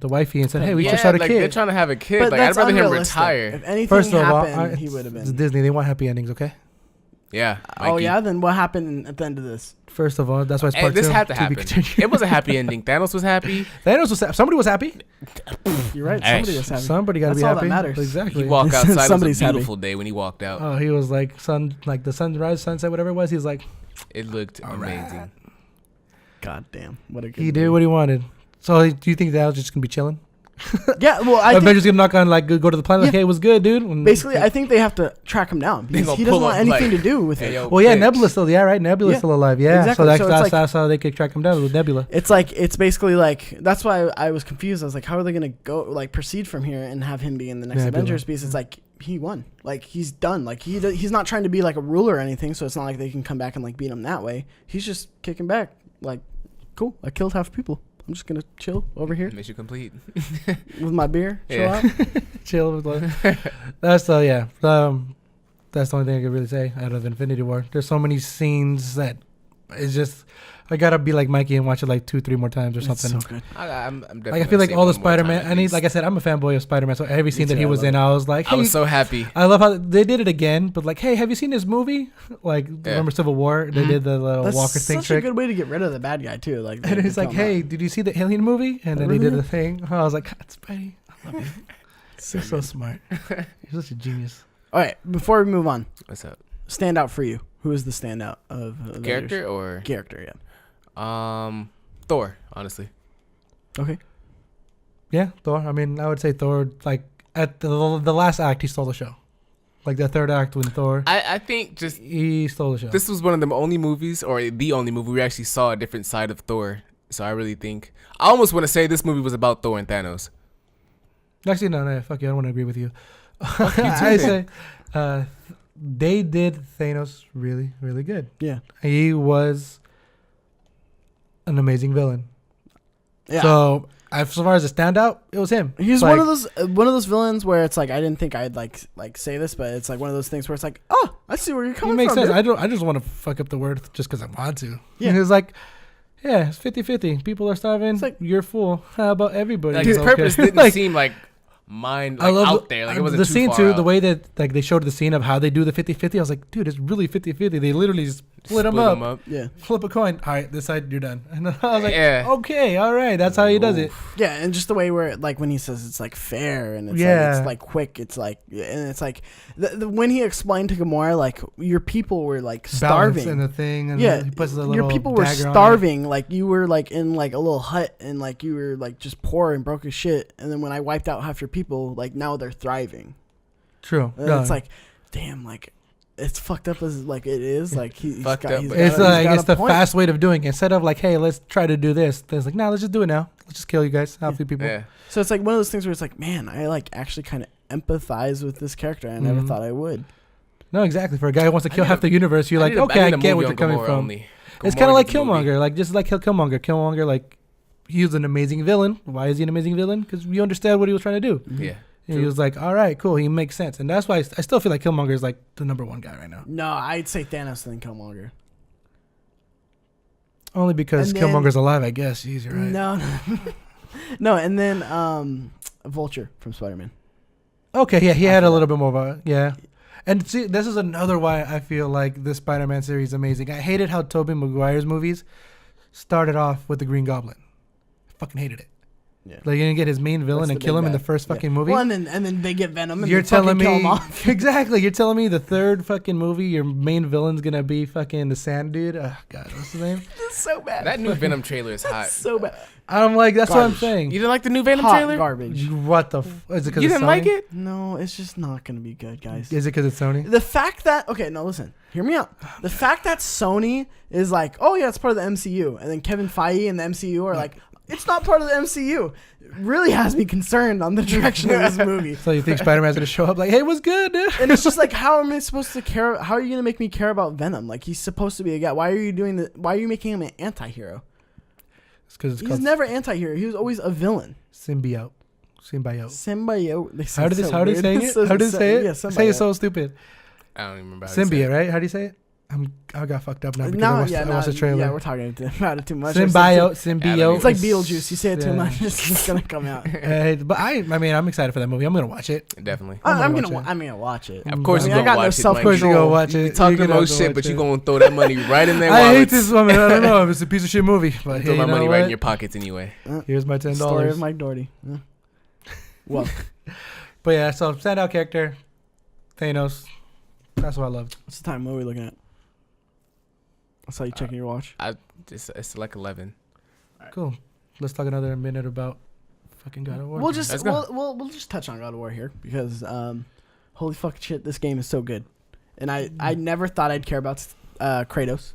the wifey and said, "Hey, we yeah, just had a like they're kid." trying to have a kid. But Like I'd that's rather him unrealistic. retire. If anything First of all, happened, he would have it's been. Disney. They want happy endings, okay? Yeah. Oh Mikey. yeah, then what happened at the end of this? First of all, that's why it's Hey, part this two. had to be happen. continued. It was a happy ending. Thanos was happy. Thanos was somebody was happy. You're right. Hey, Somebody was having. Somebody got to That's be all happy. that matters. Exactly. He walked outside. It was Somebody's a happy. beautiful day when he walked out. Oh, he was like the sunrise, sunset, whatever it was. He was like, It looked amazing. God damn, what a good. He did what he wanted. So do you think that was just gonna be chilling? Yeah, well, I think Avengers gonna knock on like go to the planet like, hey, it was good, dude. And basically I think they have to track him down because he doesn't want anything to do with it. Yo, well, yeah, Nebula's still right. Nebula's still alive. Yeah, exactly. So that's how they could track him down with Nebula. It's basically like that's why I was confused. I was like, how are they gonna go like proceed from here and have him be in the next Nebula. Avengers? Because it's like he won, like he's done, like he's not trying to be like a ruler or anything. So it's not like they can come back and like beat him that way. He's just kicking back, like, cool. I killed half the people. I'm just gonna chill over here Makes you complete with my beer. Chill out. Chill with that's that's the only thing I could really say out of Infinity War. There's so many scenes that it's just I gotta be like Mikey and watch it like 2-3 more times or something. So good. I'm definitely Like I feel like all the Spider-Man. Like I said, I'm a fanboy of Spider-Man. So every scene that he was in, I was like, hey, I was so happy. I love how they did it again. But like, hey, have you seen this movie? Like, remember Civil War? They did the little That's Walker thing such trick. a good way to get rid of the bad guy too. Like, And it's like, hey, did you see the Alien movie? And then he did the thing. I was like, God, Spidey, I love you. You're so smart. You're such a genius. All right, before we move on, What's up? standout for you. Who is the standout of Avengers? Character or Character? Yeah. Thor, honestly. Okay. Yeah, Thor. I mean, I would say Thor. Like at the last act, he stole the show. Like the third act when Thor, I think just he stole the show. this was one of the only movies, or the only movie we actually saw a different side of Thor. So I really think I almost want to say this movie was about Thor and Thanos. Actually, no, fuck you. I don't want to agree with you. Fuck you too, I then. say they did Thanos really, really good. Yeah. He was an amazing villain. Yeah. So as far as a standout, it was him. He's like, one of those villains where it's like I didn't think I'd like say this, but it's like one of those things where it's like, oh, I see where you're It coming makes from. sense. Dude. I just want to fuck up the word just because I want to. Yeah. And it's like, yeah, it's 50-50. People are starving. It's like- you're full. How about everybody? Like his purpose didn't Like, seem like mine I love out there. Like it wasn't the too scene far too. out. The way that like they showed the scene of how they do the 50-50. I was like, dude, it's really 50-50. They literally split them up. Yeah. Flip a coin. All right, this side you're done. And I was like, Yeah. okay, all right, that's how he does it. Yeah, and just the way where like when he says it's like fair and it's Yeah. like quick, it's like and it's like when he explained to Gamora like your people were like Balance starving. and the thing. And Yeah, he puts the little your people were dagger on it. starving. Like you were like in like a little hut and like you were like just poor and broke as shit. And then when I wiped out half your people, like now they're thriving. True. And Yeah. it's like, damn, like it's fucked up as like it is. Like he's Fucked got, up. he's It's got, like he's it's got a the point. fast way of doing it. Instead of like, hey, let's try to do this. There's like, no, let's just do it now. Let's just kill you guys. Half the people. Yeah. So it's like one of those things where it's like, man, I like actually kind of empathize with this character. I never Mhm. thought I would. No, exactly. For a guy who wants to kill half the universe, you're I like, need a- okay, I I need a get movie what on you're coming Gamora from. only. It's Gamora kind of like gets a movie. Killmonger, like just like Killmonger. Killmonger, like he was an amazing villain. Why is he an amazing villain? Because we understand what he was trying to do. Yeah. And he was like, all right, cool. He makes sense, and that's why I still feel like Killmonger is like the number one guy right now. No, I'd say Thanos and then Killmonger. Only because And then- Killmonger's alive, I guess. Jeez, you're right. No, no, and then Vulture from Spider-Man. Okay, yeah, he I had a feel little bit more of a yeah. And see, this is another why I feel like this Spider-Man series is amazing. I hated how Tobey Maguire's movies started off with the Green Goblin. I fucking hated it. Yeah. Like, you're gonna get his main villain That's and the kill big him in bad. the first fucking Yeah. movie. Well, and then they get Venom and You're they fucking telling kill him me off. exactly. You're telling me the third fucking movie, your main villain's gonna be fucking the Sand Dude. Oh God, what's his name? It's so bad. That new Venom trailer is hot. so bad. I'm like, that's what I'm Garbage. saying. You didn't like the new Venom Hot trailer? garbage. What the? Is it because You didn't like it? No, it's just not gonna be good, guys. Is it because it's Sony? The fact that listen, hear me out. The fact that Sony is like, oh yeah, it's part of the MCU, and then Kevin Feige and the MCU are like, it's not part of the MCU, really has me concerned on the direction of this movie. So you think Spider-Man's gonna show up like, hey, what's good, dude? And it's just like, how am I supposed to care? How are you gonna make me care about Venom? Like he's supposed to be a guy. Why are you doing the? Why are you making him an anti-hero? It's because it's He's called never anti-hero. He was always a villain. symbiote. Symbiote. How did they say it? How did they say it? Yeah, Say it symbiote. so stupid. I don't even remember how to say Symbiote, it. right? How do you say it? I got fucked up now because No, I watched the trailer. Yeah, we're talking about it too much. Symbiote. It's like Beetlejuice. You say it too Yeah. much, it's just gonna come out. But I mean, I'm excited for that movie. I'm gonna watch it. Definitely. I'm watch gonna watch it. Of course I you mean, I gonna got no watch it. self- Of course you gonna watch You it. talking You're gonna about have to shit, watch but you it. gonna throw that money right in their I hate wallets. this woman. I don't know if it's a piece of shit movie, but hey, Throw my you know money right in what? your pockets anyway. Here's my Story of $10. Mike Doherty. Yeah. Well, But yeah, so standout character, Thanos. That's what I loved. what's the time? What are we looking at? I saw you checking your watch. It's like 11. Cool. Let's talk another minute about fucking God of War. We'll just we'll just touch on God of War here because holy fucking shit, this game is so good. And I never thought I'd care about Kratos.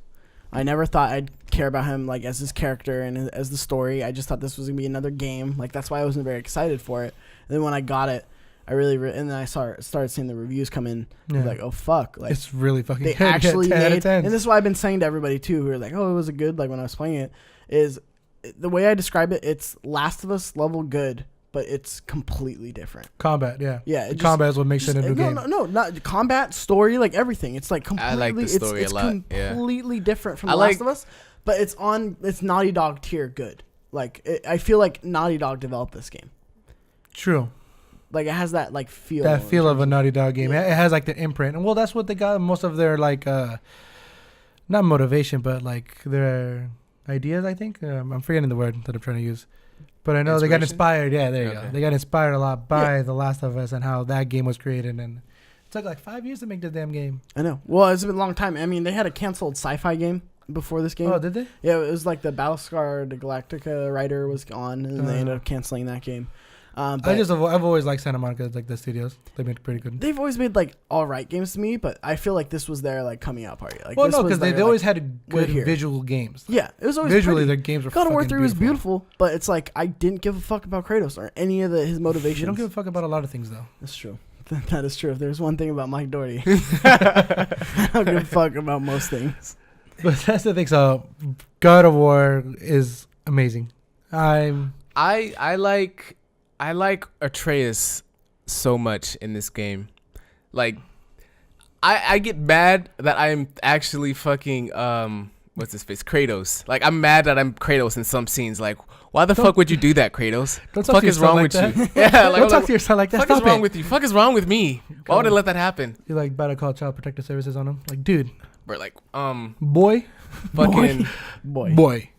I never thought I'd care about him like as his character and as the story. I just thought this was gonna be another game. Like that's why I wasn't very excited for it. And then when I got it, I really and then I started seeing the reviews come in. Yeah. Like, oh fuck, like it's really fucking they good. actually made. 10. And this is what I've been saying to everybody too, who are like, oh, it was a good. Like when I was playing it, is the way I describe it. It's Last of Us level good, but it's completely different. Combat, yeah. Yeah, combat is what makes it a new game. No, not combat, story, like everything. It's like completely. I like the story it's a lot. Completely different from The Last of Us, but it's Naughty Dog tier good. Like I feel like Naughty Dog developed this game. True. Like it has that like feel. That feel of a Naughty Dog game. Yeah. It has like the imprint, and well, that's what they got most of their like, not motivation, but like their ideas. I think I'm forgetting the word that I'm trying to use. But I know they got inspired. Yeah, there you go. They got inspired a lot by The Last of Us and how that game was created. And it took like 5 years to make the damn game. I know. Well, it's been a long time. I mean, they had a canceled sci-fi game before this game. Oh, did they? Yeah, it was like the Battlestar Galactica writer was gone, and they ended up canceling that game. But I've always liked Santa Monica, like the studios. They made pretty good. They've always made like all right games to me, but I feel like this was their like coming out party. Like, well, no, because they always had good here. Visual games. Yeah, it was always visually pretty. Their games were. God of War 3 was beautiful, but it's like I didn't give a fuck about Kratos or any of his motivations. You don't give a fuck about a lot of things, though. That's true. That is true. If there's one thing about Mike Doherty, I don't give a fuck about most things. But that's the thing. So, God of War is amazing. I like Atreus so much in this game. Like, I get mad that I'm actually fucking what's his face, Kratos. Like, I'm mad that I'm Kratos in some scenes. Like, why the fuck would you do that, Kratos? Don't fuck is wrong with you? Yeah, like, don't talk to yourself like that. Fuck is wrong with you? Fuck is wrong with me? Why would I let that happen? You like about to call Child Protective Services on him? Like, dude. We're like, boy, fucking boy.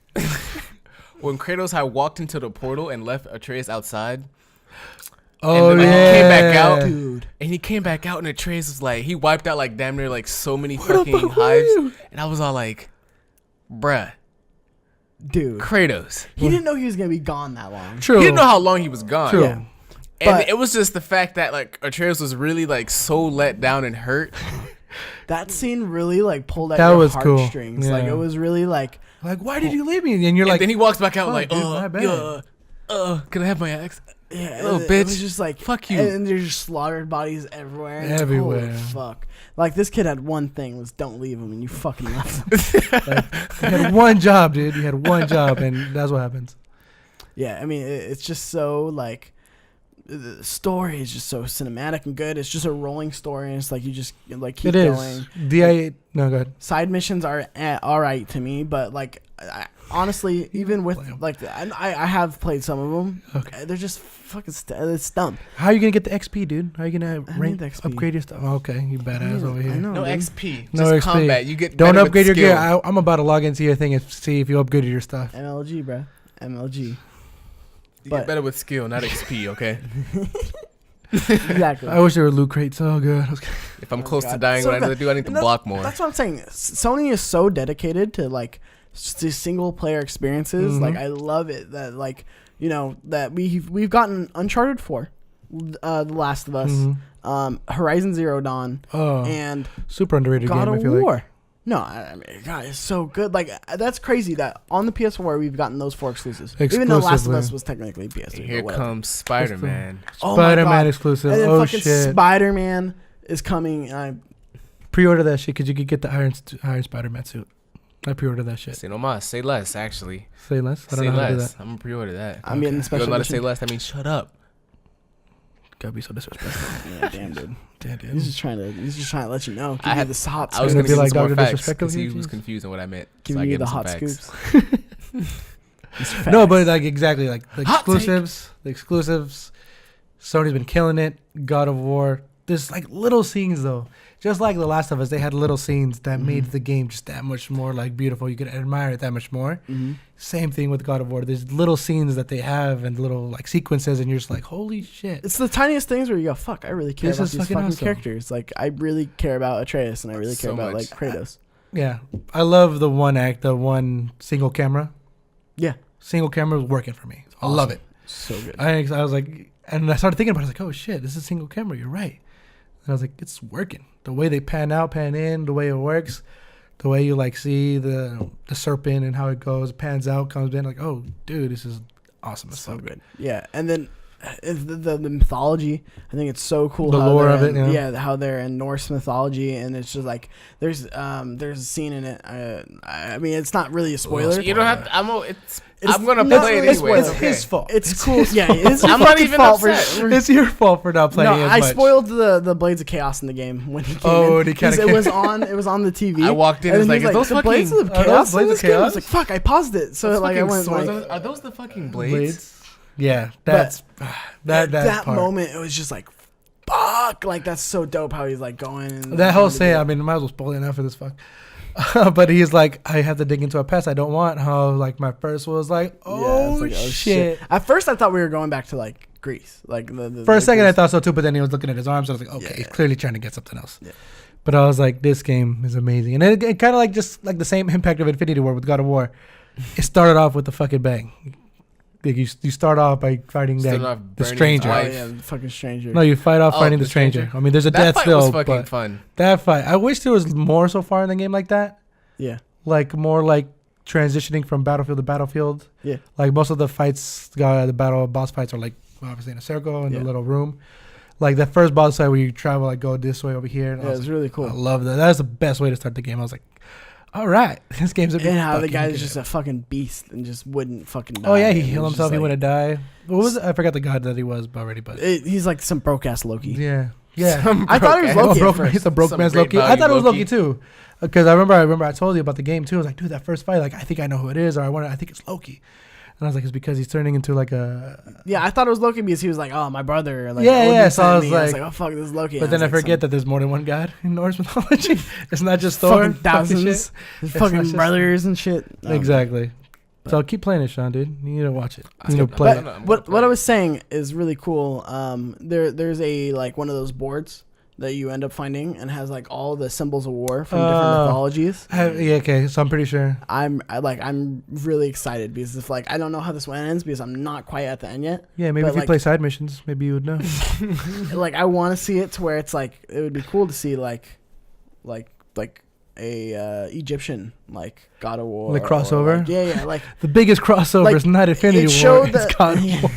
When Kratos had walked into the portal and left Atreus outside. Oh, and yeah. He came back out, dude. And he came back out, and Atreus was like, he wiped out like damn near like so many fucking hives, and I was all like, bruh, dude, Kratos. He didn't know he was gonna be gone that long. True. He didn't know how long he was gone. True. Yeah. And it was just the fact that like Atreus was really like so let down and hurt. That scene really like pulled at that your was heartstrings. Cool. Yeah. Like it was really like why did you leave me? And you're like, then he walks back out like, dude, my bad. Can I have my axe? Yeah, little bitch. It was just like fuck you. And there's just slaughtered bodies everywhere. Everywhere. Holy fuck. Like this kid had one thing was don't leave him, and you fucking left him. You had one job, dude. You had one job, and that's what happens. Yeah, I mean it's just so like. The story is just so cinematic and good. It's just a rolling story, and it's like you just like keep going. No, go ahead. Side missions are all right to me, but like honestly, even with like I have played some of them. Okay. They're just fucking it's dumb. How are you gonna get the XP, dude? How are you gonna upgrade your stuff? Okay, you badass over here. No XP, no just XP. combat. You get don't upgrade your skill. gear. I'm about to log into your thing and see if you upgraded your stuff. MLG, bro. MLG. You get better with skill, not XP, okay? Exactly. I wish there were loot crates. Oh, good. If I'm close to dying, what I need to do, I need to block more. That's what I'm saying. Sony is so dedicated to like single player experiences. Mm-hmm. Like I love it that like you know that we've gotten Uncharted 4, The Last of Us, Horizon Zero Dawn, and super underrated God game. of I feel War. like. No, I mean, God, it's so good. Like that's crazy that on the PS4 we've gotten those 4 exclusives. Even though Last of Us was technically PS3. Here comes Spider-Man. Spider-Man exclusive. And then fucking shit! Spider-Man is coming. Pre-order that shit because you could get the Iron Spider-Man suit. I pre-ordered that shit. Say no mas. Say less. Actually. Say less. I don't say know how to do less. that. I'm gonna pre-order that. I'm getting the special. You don't know how to say less. That means shut up. Gotta be so disrespectful. Yeah, damn, dude. Damn, dude. He's just trying to let you know. Give you the hot. I was gonna gonna be like Dr. Dr. Facts Disrespectful because he here, was jeez. confused on what I meant. Giving you the hot facts. scoops. No, but like exactly like the Hot exclusives. The exclusives. Sony's been killing it. God of War. There's like little scenes though. Just like The Last of Us, they had little scenes that made the game just that much more like beautiful. You could admire it that much more. Mm-hmm. Same thing with God of War. There's little scenes that they have and little like sequences, and you're just like, holy shit! It's the tiniest things where you go, "Fuck, I really care This about is these fucking fucking awesome. characters." Like, I really care about Atreus, and I really care So about much. like Kratos. Yeah, I love the one single camera. Yeah. Single camera was working for me. I love it. So good. I was like, and I started thinking about it. I was like, oh shit, this is a single camera. You're right. And I was like, it's working. The way they pan out, pan in, the way it works, the way you like see the serpent and how it goes, pans out, comes in. Like, oh, dude, this is awesome. It's so good. Yeah, and then the mythology. I think it's so cool. The how lore of in, it. Yeah. How they're in Norse mythology, and it's just like there's a scene in it. I mean, it's not really a spoiler. You don't have to. I'm gonna no, play it it's anyway. It's his fault. It's cool. Yeah, it's I'm not even upset. It's your fault for not playing. No, as I much. spoiled the Blades of Chaos in the game when he came in. Because it was on the TV. I walked in and was like, "Are those fucking Blades of are Chaos?" those Blades in of this game? I Chaos? was like, "Fuck!" I paused it. So like I went like, are those the fucking blades? Yeah, that's that part. moment. It was just like, fuck! Like that's so dope how he's like going. And That whole say, I mean, I might as well spoil it now for this fuck. But he's like, I have to dig into a past I don't want. How like my first was like, oh, shit. At first, I thought we were going back to like Greece. Like for a second, Greece. I thought so too. But then he was looking at his arms. So I was like, okay, he's clearly trying to get something else. Yeah. But I was like, this game is amazing, and it kind of like just like the same impact of Infinity War with God of War. It started off with the fucking bang. Like you start off by fighting the stranger. Oh yeah, the fucking stranger. No, you fight off fighting the stranger. I mean, there's a that death fight still, was fucking but fun. that fight. I wish there was more so far in the game like that. Yeah. Like more like transitioning from battlefield to battlefield. Yeah. Like most of the fights, the boss fights are like obviously in a circle in a little room. Like that first boss fight where you travel, like go this way over here. Yeah, it's really cool. I love that. That's the best way to start the game. I was like, all right, this game's a bit. And how the guy's good. just a fucking beast and just wouldn't fucking die. Oh yeah, he And healed it's himself. just He like- wouldn't die. What was it? I forgot the god that he was already, but he's like some broke ass Loki. yeah. I thought it was Loki. broke, at first. he's a broke Some man's great Loki. I value thought it was Loki. Loki too, because I remember I told you about the game too. I was like, dude, that first fight, like I think I know who it is, or I think it's Loki. And I was like, it's because he's turning into like a. Yeah, I thought it was Loki because he was like, "Oh, my brother." Like, Yeah, Odin yeah, so sent I was me. like- "Oh fuck, this is Loki." But And then I was like, forget that there's more than one god in Norse mythology. It's not just Thor. fucking thousands, There's There's not fucking just- brothers and shit. Exactly. But- So keep playing it, Sean, dude. You need to watch it. I You need to still- play but- it. What I was saying is really cool. There's a like one of those boards that you end up finding and has like all the symbols of war from different mythologies. Yeah, okay. So I'm pretty sure. I'm really excited because if like I don't know how this one ends because I'm not quite at the end yet. Yeah, maybe But, if you like- play side missions, maybe you would know. Like I want to see it to where it's like it would be cool to see like a Egyptian like God of War Like or, crossover? like, yeah like The biggest crossover Like, is not Infinity it War. showed It's that- God of yeah. War.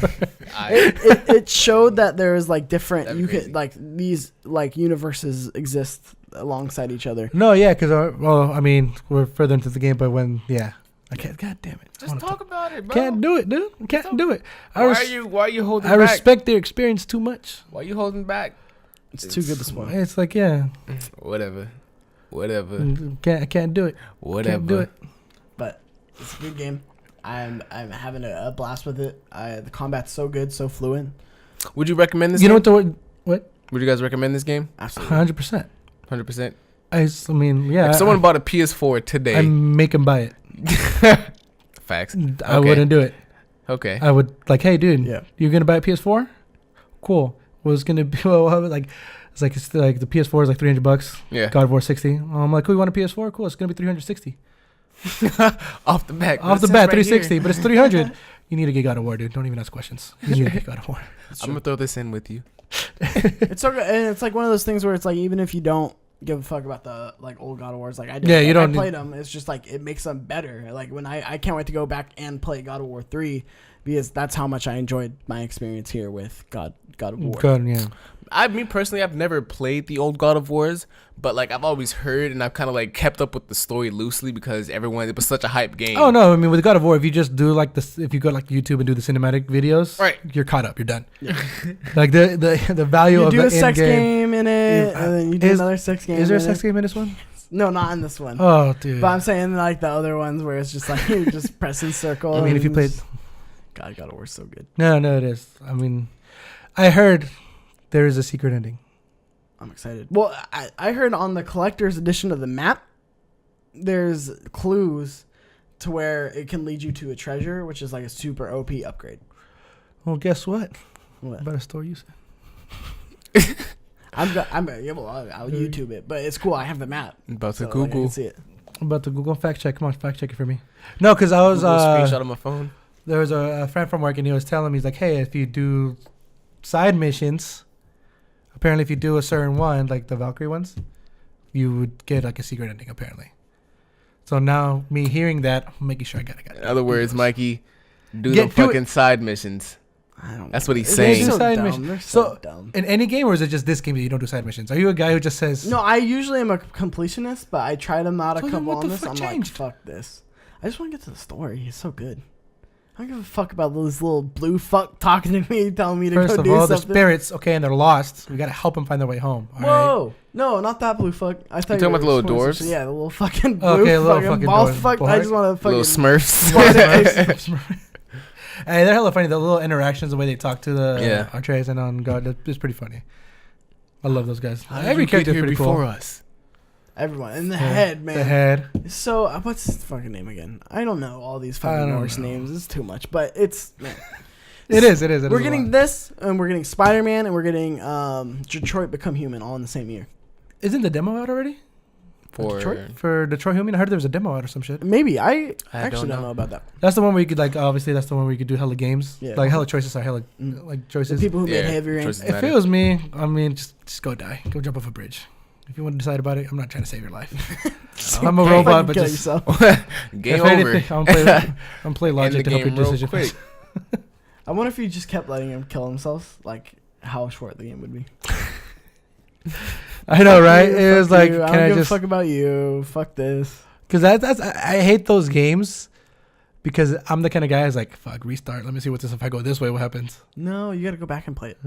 it showed that there was like different That'd you be could crazy. like these like universes exist alongside each other. No, yeah, because I mean, we're further into the game, but I can't. God damn it! I Just wanna talk about it, bro. Can't do it, dude. I can't do it. Why are you holding I back? respect their experience too much. Why are you holding back? It's too good to spoil. It's like, yeah, Whatever. I can't do it. Whatever. Can't do it. But it's a good game. I'm having a blast with it. The combat's so good, so fluent. Would you recommend this You know game? what? Would you guys recommend this game? Absolutely. 100%. 100%. I mean, yeah. If someone bought a PS4 today, I make him buy it. facts. I Okay. wouldn't do it. Okay. I would like, hey, dude, Yeah. you're gonna buy a PS4? Cool. Well, it's gonna be like, it's like the PS4 is like $300. Yeah. God of War 60. I'm like, cool, you want a PS4? Cool, it's gonna be 360. Off the bat. Off the It says bat, right 360, here. but it's 300. You need to get God of War, dude. Don't even ask questions. You need to get God of War. I'm gonna throw this in with you. It's so good, and it's like one of those things where it's like even if you don't give a fuck about the like old God of Wars, like I did, Yeah, you like, don't I need- played them. It's just like it makes them better. Like when I can't wait to go back and play God of War 3 because that's how much I enjoyed my experience here with God of War. God, yeah. Me personally, I've never played the old God of Wars, but like I've always heard and I've kind of like kept up with the story loosely because it was such a hype game. Oh no, I mean with God of War, if you just do like this, if you go like YouTube and do the cinematic videos, Right. you're caught up. You're done. Like the value You of do the a sex end game in it, Yeah, and then you do is- another sex game. Is there a in sex it. game in this one? No, not in this one. Oh, dude. But I'm saying like the other ones where it's just like you just pressing circle. I mean, if you and played, just- God of War's so good. no, it is. I mean, I heard there is a secret ending. I'm excited. Well, I heard on the collector's edition of the map, there's clues to where it can lead you to a treasure, which is like a super OP upgrade. Well, guess what? What? Better store use I'll YouTube it, but it's cool. I have the map. About to so, like, I Google. can see it. I'm about to Google fact check. Come on, fact check it for me. No, because I was screenshot on my phone. there was a friend from work and he was telling me, he's like, hey, if you do side missions, apparently if you do a certain one, like the Valkyrie ones, you would get like a secret ending apparently. So now me hearing that, I'm making sure I got it. In other words, Mikey, do the fucking side missions. I don't. That's what he's They're saying. so Side dumb. mission. They're so So, dumb. In any game, or is it just this game that you don't do side missions? Are you a guy who just says No, I usually am a completionist, but I tried them out a So then couple what on the this. fuck I'm changed? like, fuck this. I just want to get to the story. It's so good. I don't give a fuck about this little blue fuck talking to me, telling me to first go of do all, the something. spirits, okay, and they're lost. We gotta help them find their way home. All right? Whoa! No, not that blue fuck. I thought You talking about the were little supposed to- dwarves? Yeah, the little fucking blue Okay, little fucking fucking ball dwarves. fuck. I just want to fucking Little Smurfs. Hey, they're hella funny. The little interactions, the way they talk to the Yeah. Andres and on God, it's pretty funny. I love those guys. How did Every you get character here pretty before cool. us. Everyone in the Yeah. head, man. The head. So what's his fucking name again? I don't know all these I fucking don't Norse know. names. It's too much, but it's man. It is. We're getting this, and we're getting Spider-Man, and we're getting Detroit Become Human all in the same year. Isn't the demo out already For for Detroit Human? I heard there was a demo out or some shit. Maybe I I actually don't don't know. know about that. That's the one where you could like. Obviously, that's the one where you could do hella games. Yeah. Like hella choices are hella Mm. like The choices. people who made Yeah, Heavy Rain. choices. If it was me, I mean, just go die. Go jump off a bridge. If you want to decide about it, I'm not trying to save your life. I'm a Fucking robot, but kill just yourself. Game if over. anything, I'm play End logic the to help your game real decision. quick. I wonder if you just kept letting him kill themselves, like how short the game would be. I know, right? You, It was fuck like, you, can I don't I give just? a fuck about you? Fuck this. Because I hate those games because I'm the kind of guy who's like, fuck, restart. Let me see what this. If I go this way, what happens? No, you gotta go back and play it.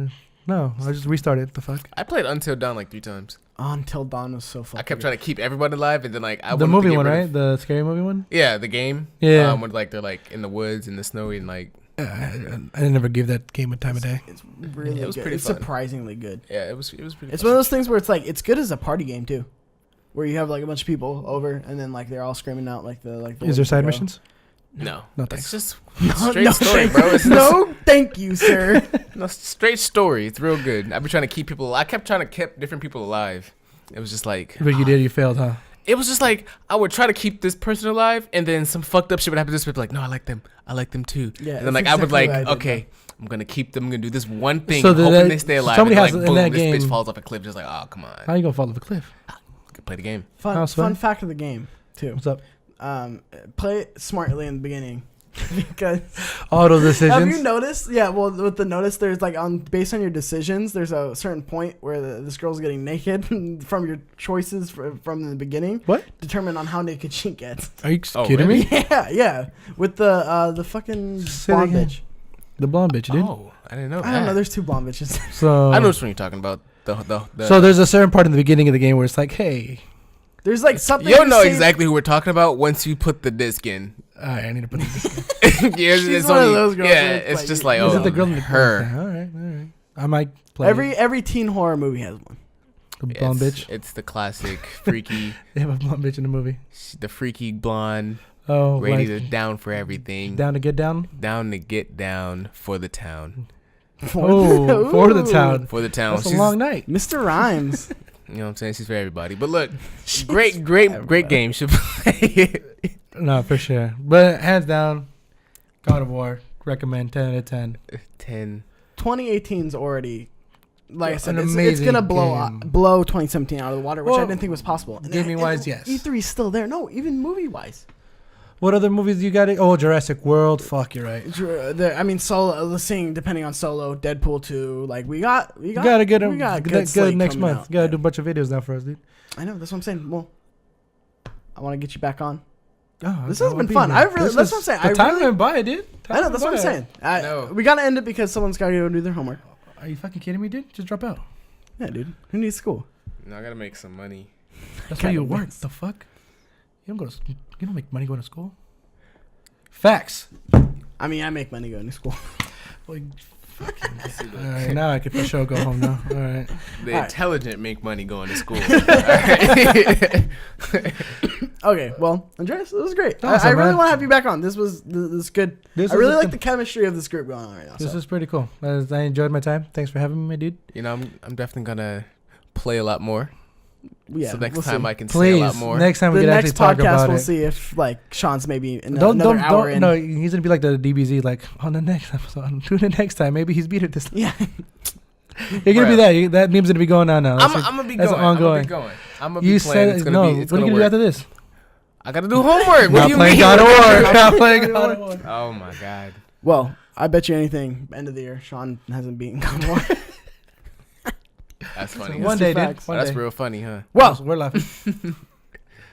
No, I'll just restart it. The fuck? I played Until Dawn like 3 times. Until Dawn was so fucking. I kept trying to keep everybody alive, and then like I The wanted to movie get one, rid right? of- The scary movie one. Yeah, the game. Yeah. When like they're like in the woods in the snowy and like I never give that game a time of day. It's really It was good. pretty It's fun. surprisingly good. yeah, it was pretty. It's fun. one of those things where it's like it's good as a party game too, where you have like a bunch of people over and then like they're all screaming out like the like. The Is there way to side go. missions? No, No, it's thanks. just No, straight no, story, thank bro. you. It's just, No, thank you, sir. no, straight story. It's real good. I've been trying to keep people. I kept trying to keep different people alive. It was just like But you did. You failed, huh? it was just like I would try to keep this person alive, and then some fucked up shit would happen to this person. Like, no, I like them. I like them too. Yeah, and then that's like I would exactly like, what I did, okay, I'm gonna keep them. I'm gonna do this one thing, So hoping that- they stay alive. somebody and has like, in boom, that this bitch game- falls off a cliff. Just like, oh, come on, How you gonna fall off a cliff? play the game. Fun Sven? fact of the game too. What's up? Play it smartly in the beginning. Because Auto decisions. have you noticed? Yeah, well, with the notice, there's like based on your decisions, there's a certain point where this girl's getting naked from your choices from the beginning. What? Determine on how naked she gets. Are you Oh, kidding really? me? Yeah. With the fucking Say that blonde again. bitch. The blonde bitch, dude. Oh, I didn't know that. I don't know. There's 2 blonde bitches. So I know which one you're talking about. The So there's a certain part in the beginning of the game where it's like, hey, There's like something. you'll know say- exactly who we're talking about once you put the disc in. all right, I need to put this. Yeah, She's it's one of only- those girls Yeah, where it's it's like- just like, Is oh, it the girl in the her. Okay, all right. I might play Every teen horror movie has one. the blonde It's- bitch. It's the classic freaky, They have a blonde bitch in the movie. the freaky blonde, Oh, ready like, to down for everything, down to get down. down to get down for the town, Oh, for the Ooh. town. for the town. That's a She's- long night. Mr. Rhymes. You know what I'm saying? She's for everybody. But look, great game. Should play it. No, for sure. But hands down, God of War. Recommend 10 out of 10. 10. 2018's already, like I said, An it's amazing gonna game. blow 2017 out of the water, which I Well, didn't think was possible. And gaming-wise, yes. E3's still there. No, even movie-wise. What other movies you got? Oh, Jurassic World. Fuck, you're right. I mean, Solo. Let's sing depending on Solo, Deadpool 2. Like we got You gotta get them we got a good, good slate next coming month. out. You gotta Yeah. do a bunch of videos now for us, dude. I know. That's what I'm saying. Well, I want to get you back on. Oh, This I has wanna been be fun. here. I really. This That's is- what I'm saying. The I time really, went by, dude. I know. That's what I'm saying. No. We gotta end it because someone's gotta go do their homework. Are you fucking kidding me, dude? Just drop out. Yeah, dude. Who needs school? No, I gotta make some money. That's why you Kinda work. nice. The fuck? You don't go to. You don't make money going to school. Facts. I mean, I make money going to school. Like, all right, now I can for sure go home now. All right. The All right. intelligent make money going to school. Okay, well, Andres, it was great. Awesome, I really man. want to have you back on. This was good. This I is really a- like the chemistry of this group going on right now. This so. is pretty cool. I enjoyed my time. Thanks for having me, my dude. You know, I'm definitely gonna play a lot more. Yeah, so next we'll time see. I can say a lot Please, more. next time we The can next actually talk podcast, about we'll it. see if like Sean's maybe in Don't another hour in. no. He's gonna be like the DBZ, like on the next episode. Tune in next time. Maybe he's beat it this time. Yeah. You're gonna be that. That meme's gonna be going on now. I'm gonna be going. I'm gonna be You playing. said It's no. gonna What be. are It's you gonna gonna do work. after this? I gotta do homework. What Not do you playing mean? God of War. Not playing God of War. Oh my god. Well, I bet you anything. End of the year, Sean hasn't beaten God of War. That's funny. One two day, dude. facts. One That's day. real funny, huh? Well, We're laughing.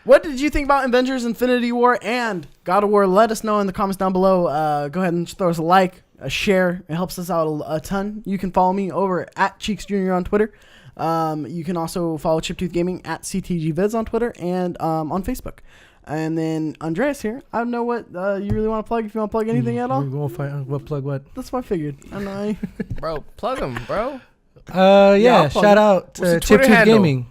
what did you think about Avengers: Infinity War and God of War? Let us know in the comments down below. Go ahead and throw us a like, a share. It helps us out a ton. You can follow me over at Cheeks Jr. on Twitter. You can also follow Chiptooth Gaming at CTGVids on Twitter and on Facebook. And then Andres here. I don't know what you really want to plug. If you want to plug anything at all, We'll find what plug what. that's what I figured. I don't know. Bro, plug them, bro. I'll Yeah. plug Shout it. out What's the to Twitter Chiptooth handle? Gaming.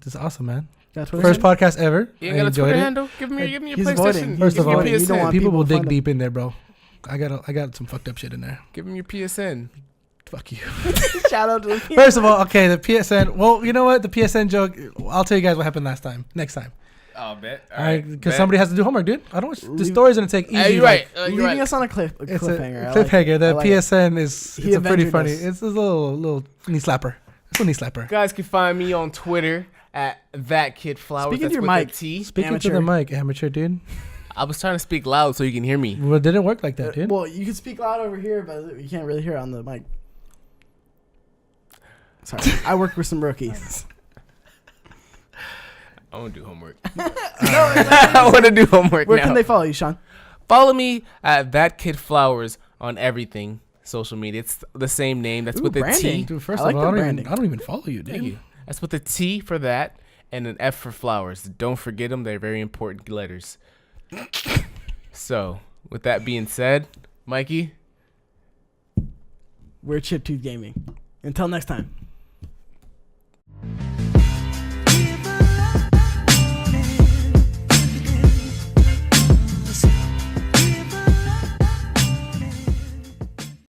It's awesome, man. That's what First podcast ever. You I ain't got a enjoyed Twitter it. handle? Give me your He's PlayStation. voting. First Give of me all, your you don't PSN. want people will to dig find deep in there, bro. I got some fucked up shit in there. Give him your PSN. Fuck you. Shout out to the First of all, okay, the PSN. Well, you know what? The PSN joke. I'll tell you guys what happened last time. Next time. Oh, bet. All right, because somebody has to do homework, dude. I don't. The story's gonna take easy. Hey, you're like, right. You're leaving right. us on a It's a cliffhanger. cliffhanger. The I like it. PSN is He it's a pretty Avengered funny. us. It's a little knee slapper. It's a knee slapper. Guys can find me on Twitter at ThatKidFlowers. Speaking That's to your with mic. a T. Speaking to the mic, amateur dude. I was trying to speak loud so you can hear me. Well, it didn't work like that, dude. Well, you can speak loud over here, but you can't really hear it on the mic. Sorry, I work with some rookies. I want to do homework. I want to do homework Where now. can they follow you, Sean? Follow me at ThatKidFlowers on everything social media. It's the same name. That's Ooh, with a branding. T. Dude, first I like of all, the I branding. don't even follow you, dude. Thank you. That's with a T for that and an F for flowers. Don't forget them. They're very important letters. So, with that being said, Mikey. We're Chiptooth Gaming. Until next time.